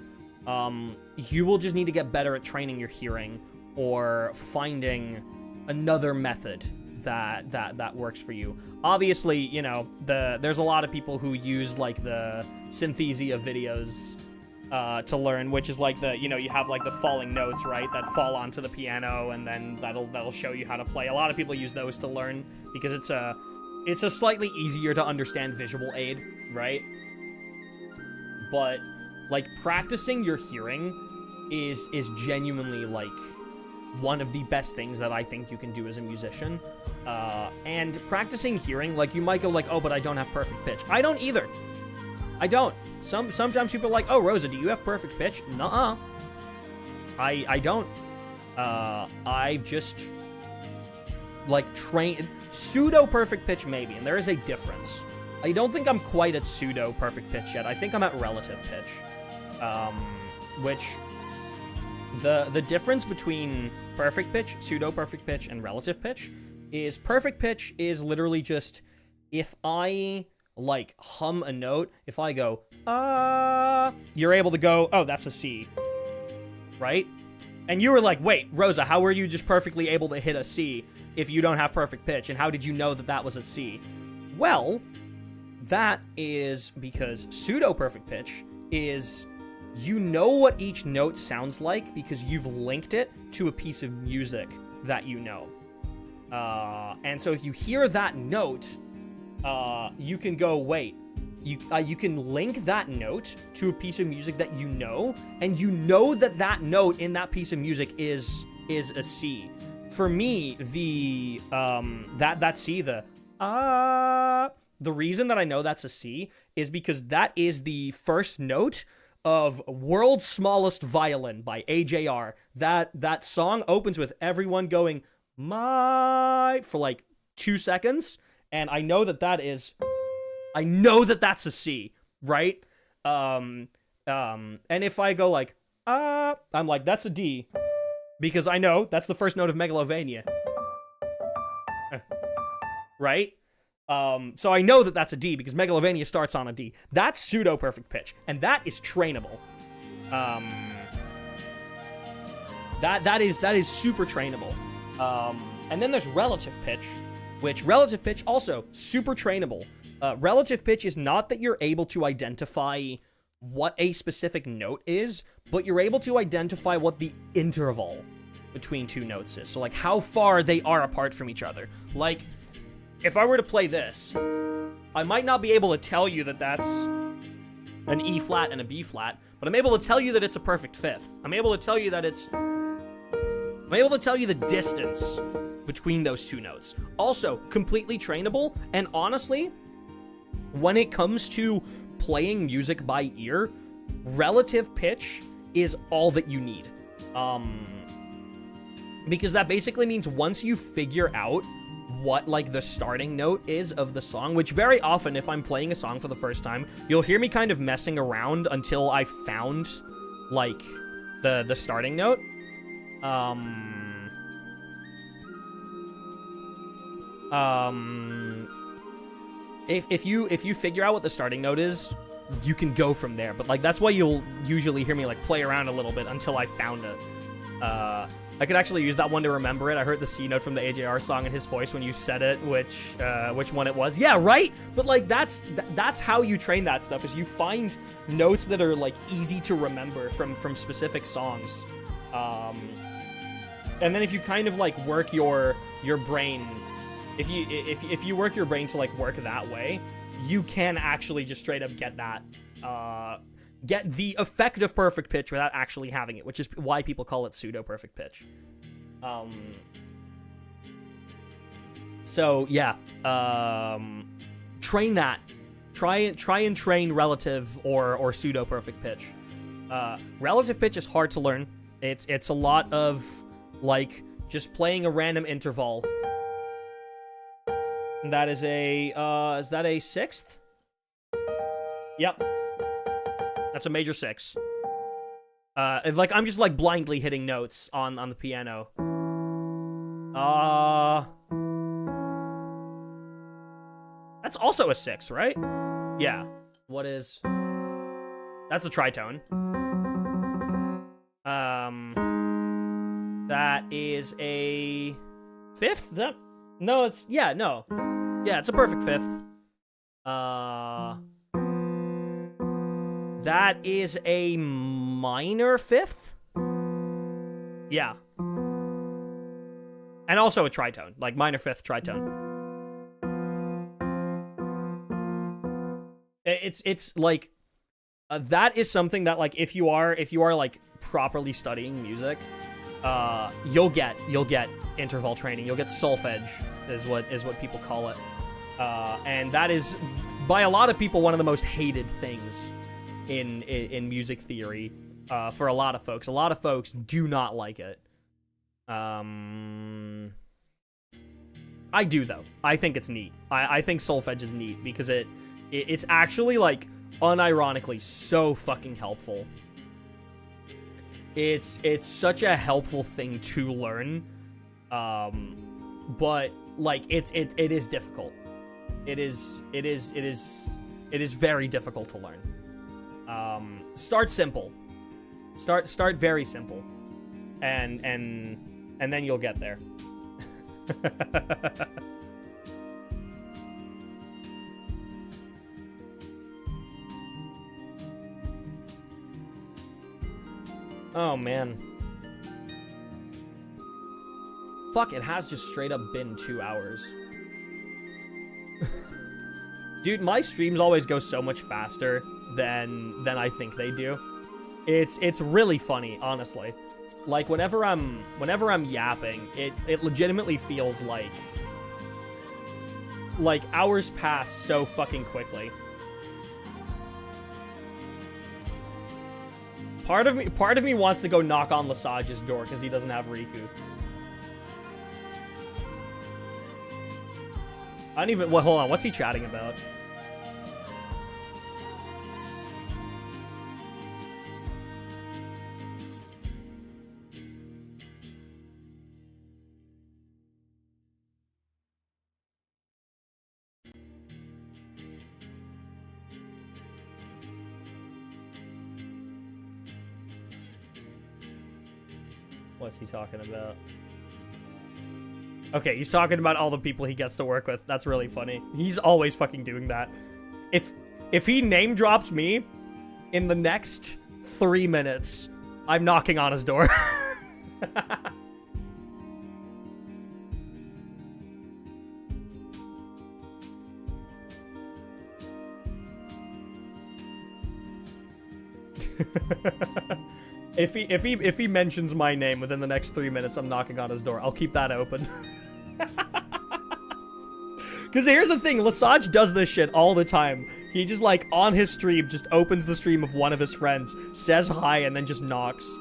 Speaker 1: You will just need to get better at training your hearing or finding another method that works for you. Obviously, you know, there's a lot of people who use, like, the Synthesia videos to learn, which is like you know, you have, like, the falling notes, right, that fall onto the piano, and then that'll show you how to play. A lot of people use those to learn because it's a slightly easier to understand visual aid, right? But, like, practicing your hearing is genuinely, like, one of the best things that I think you can do as a musician. And practicing hearing, like, you might go like, oh, but I don't have perfect pitch. I don't either. I don't. Sometimes people are like, oh, Rosa, do you have perfect pitch? Nuh-uh. I don't. I've just, like, trained pseudo-perfect pitch maybe, and there is a difference. I don't think I'm quite at pseudo-perfect pitch yet. I think I'm at relative pitch. Which, the difference between perfect pitch, pseudo-perfect pitch, and relative pitch is perfect pitch is literally just if I, like, hum a note, if I go, you're able to go, oh, that's a C, right? And you were like, wait, Rosa, how were you just perfectly able to hit a C if you don't have perfect pitch? And how did you know that that was a C? Well, that is because pseudo-perfect pitch is you know what each note sounds like because you've linked it to a piece of music that you know. And so if you hear that note, you can go, wait, you can link that note to a piece of music that you know, and you know that that note in that piece of music is a C. For me, that C, the reason that I know that's a C is because that is the first note of World's Smallest Violin by AJR. That song opens with everyone going, my, for like 2 seconds, and I know that's a C, right? And if I go like, I'm like, that's a D, because I know that's the first note of Megalovania. Right? So I know that that's a D because Megalovania starts on a D. That's pseudo-perfect pitch, and that is trainable. That is super trainable. And then there's relative pitch, which relative pitch also super trainable. Relative pitch is not that you're able to identify what a specific note is, but you're able to identify what the interval between two notes is. So, like, how far they are apart from each other. Like, if I were to play this, I might not be able to tell you that that's an E flat and a B flat, but I'm able to tell you that it's a perfect fifth. I'm able to tell you the distance between those two notes. Also, completely trainable, and honestly, when it comes to playing music by ear, relative pitch is all that you need. Because that basically means once you figure out what, like, the starting note is of the song, which very often, if I'm playing a song for the first time, you'll hear me kind of messing around until I found, like, the starting note. If you figure out what the starting note is
Speaker 2: you can go from there. But like that's why you'll usually hear me like play around a little bit until I found it. I could actually use that one to remember it. I heard the C note from the AJR song in his voice when you said it, which one it was. Yeah, right? But like that's how you train that stuff, is you find notes that are like easy to remember from specific songs. And then if you kind of like work your brain, if you work your brain to like work that way, you can actually just straight up get that get the effect of perfect pitch without actually having it, which is why people call it pseudo perfect pitch. So yeah, train that. Try and train relative or pseudo perfect pitch. Relative pitch is hard to learn. It's a lot of like just playing a random interval. That is that a sixth? Yep. That's a major 6. Like I'm just like blindly hitting notes on the piano. That's also a 6, right? Yeah. What is? That's a tritone. That is a 5th? No, it's no. Yeah, it's a perfect 5th. That is a minor 5th? Yeah. And also a tritone, like minor 5th tritone. It's like that is something that like if you are like properly studying music, you'll get interval training. You'll get solfege is what people call it. And that is by a lot of people one of the most hated things in music theory, for a lot of folks. A lot of folks do not like it. I do though. I think it's neat. I think solfege is neat because it's actually like unironically so fucking helpful. It's such a helpful thing to learn. But like it is difficult. It is very difficult to learn. Start simple. Start very simple. And then you'll get there. Oh man. Fuck, it has just straight up been 2 hours. Dude, my streams always go so much faster than I think they do. It's really funny, honestly. Like whenever I'm yapping, it legitimately feels like hours pass so fucking quickly. Part of me wants to go knock on Lesage's door because he doesn't have Riku. I don't even. Well, hold on. What's he chatting about? What's he talking about? Okay, he's talking about all the people he gets to work with. That's really funny. He's always fucking doing that. If he name drops me in the next 3 minutes, I'm knocking on his door. If he mentions my name within the next 3 minutes, I'm knocking on his door. I'll keep that open. Because here's the thing, Lesage does this shit all the time. He just like on his stream just opens the stream of one of his friends, says hi, and then just knocks.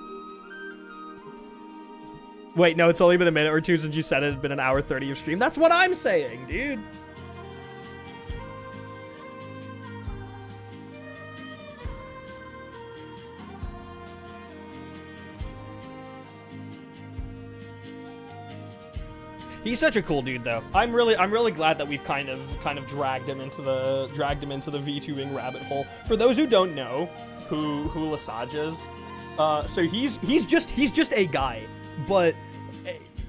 Speaker 2: Wait, no, it's only been a minute or two since you said it had been an hour 30 of stream. That's what I'm saying, dude. He's such a cool dude, though. I'm really glad that we've kind of dragged him into the VTubing rabbit hole. For those who don't know who Lesage is, so he's just a guy, but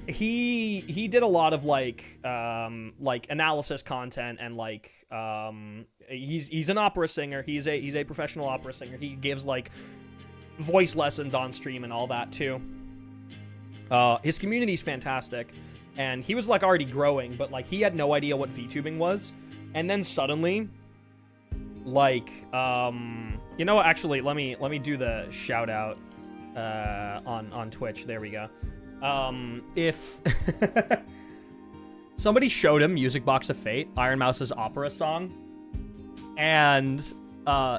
Speaker 2: he did a lot of like analysis content, and like he's an opera singer. He's a professional opera singer. He gives like voice lessons on stream and all that too. His community's fantastic, and he was like already growing, but like he had no idea what VTubing was, and then suddenly, like, you know what? Actually, let me do the shout out on Twitch. There we go. If somebody showed him Music Box of Fate, Iron Mouse's opera song, and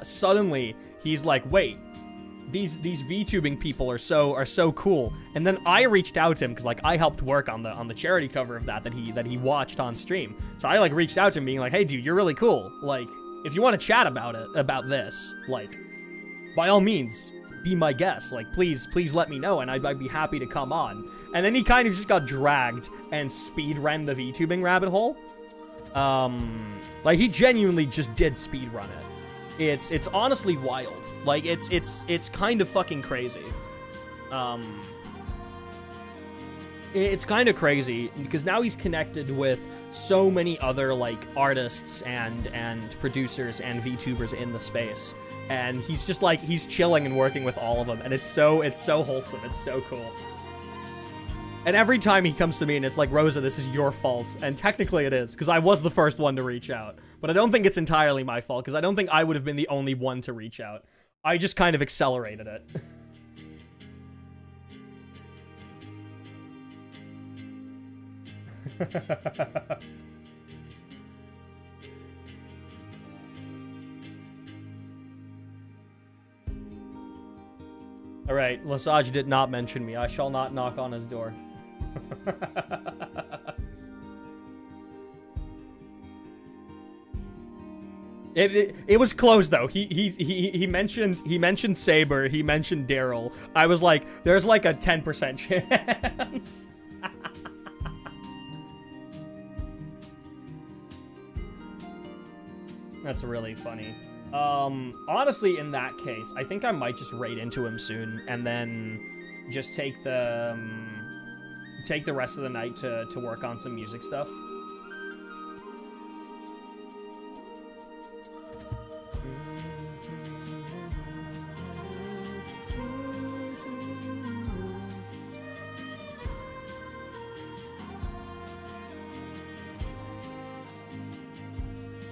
Speaker 2: suddenly he's like, wait, these VTubing people are so cool. And then I reached out to him because like I helped work on the charity cover of that he watched on stream. So I like reached out to him being like, hey dude, you're really cool. Like, if you want to chat about this, like, by all means, be my guest. Like, please let me know, and I'd be happy to come on. And then he kind of just got dragged and speed ran the VTubing rabbit hole. Like, he genuinely just did speed run it. It's honestly wild. Like, it's kind of fucking crazy. It's kind of crazy because now he's connected with so many other like artists and producers and VTubers in the space, and he's just like, he's chilling and working with all of them, and it's so wholesome. It's so cool. And every time he comes to me and it's like, Rosa, this is your fault, and technically it is because I was the first one to reach out, but I don't think it's entirely my fault because I don't think I would have been the only one to reach out. I just kind of accelerated it. All right, Lesage did not mention me. I shall not knock on his door. It was close though. He mentioned Saber. He mentioned Daryl. I was like, there's like a 10% chance. That's really funny. Honestly, in that case, I think I might just raid into him soon, and then just take the rest of the night to work on some music stuff.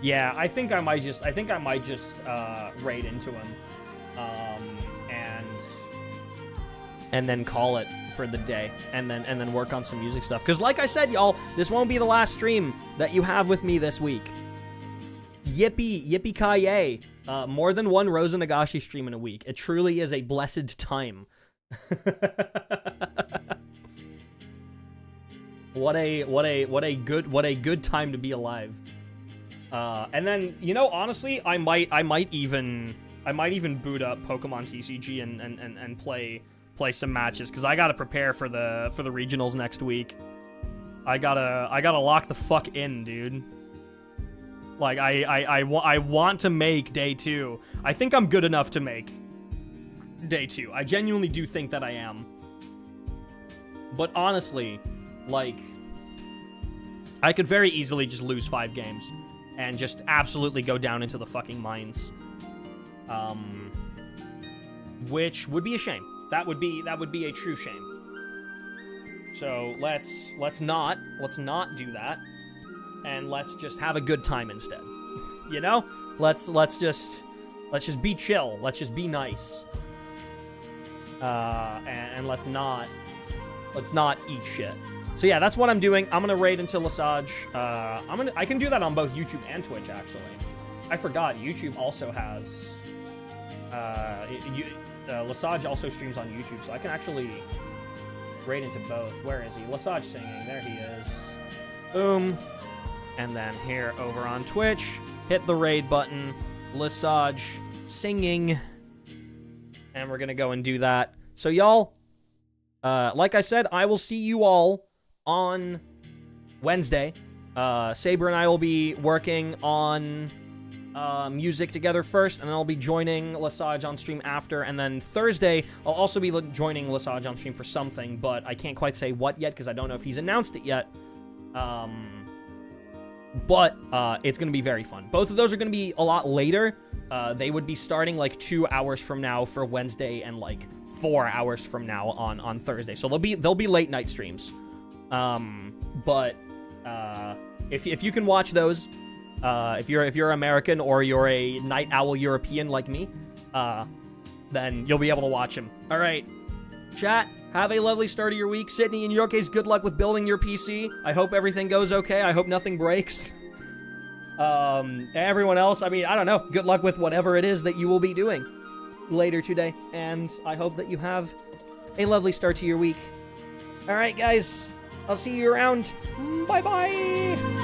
Speaker 2: Yeah, I think I might just raid into him, and then call it for the day, and then work on some music stuff. Cause like I said, y'all, this won't be the last stream that you have with me this week. Yippee-ki-yay! More than one Rosa Nagashi stream in a week. It truly is a blessed time. What a good time to be alive. And then, you know, honestly, I might even boot up Pokemon TCG and play some matches, because I gotta prepare for the regionals next week. I gotta lock the fuck in, dude. Like, I want to make day 2. I think I'm good enough to make day 2. I genuinely do think that I am. But honestly, like, I could very easily just lose 5 games and just absolutely go down into the fucking mines, which would be a shame. That would be a true shame. So let's not do that, and let's just have a good time instead. You know, let's just be chill. Let's just be nice, and let's not eat shit. So yeah, that's what I'm doing. I'm gonna raid into Lesage. I can do that on both YouTube and Twitch, actually. I forgot YouTube also has Lesage also streams on YouTube, so I can actually raid into both. Where is he? Lesage singing. There he is. Boom. And then here over on Twitch, hit the raid button. Lesage singing. And we're gonna go and do that. So y'all, like I said, I will see you all on
Speaker 1: Wednesday, Saber and I will be working on music together first, and then I'll be joining Lesage on stream after, and then Thursday, I'll also be joining Lesage on stream for something, but I can't quite say what yet, because I don't know if he's announced it yet. But it's going to be very fun. Both of those are going to be a lot later. They would be starting like 2 hours from now for Wednesday and like 4 hours from now on Thursday. So they'll be late night streams. But if you can watch those, if you're American or you're a night owl European like me, then you'll be able to watch them. All right, chat. Have a lovely start of your week. Sydney, in your case, good luck with building your PC. I hope everything goes okay. I hope nothing breaks. Everyone else, I mean, I don't know. Good luck with whatever it is that you will be doing later today. And I hope that you have a lovely start to your week. All right, guys. I'll see you around. Bye-bye.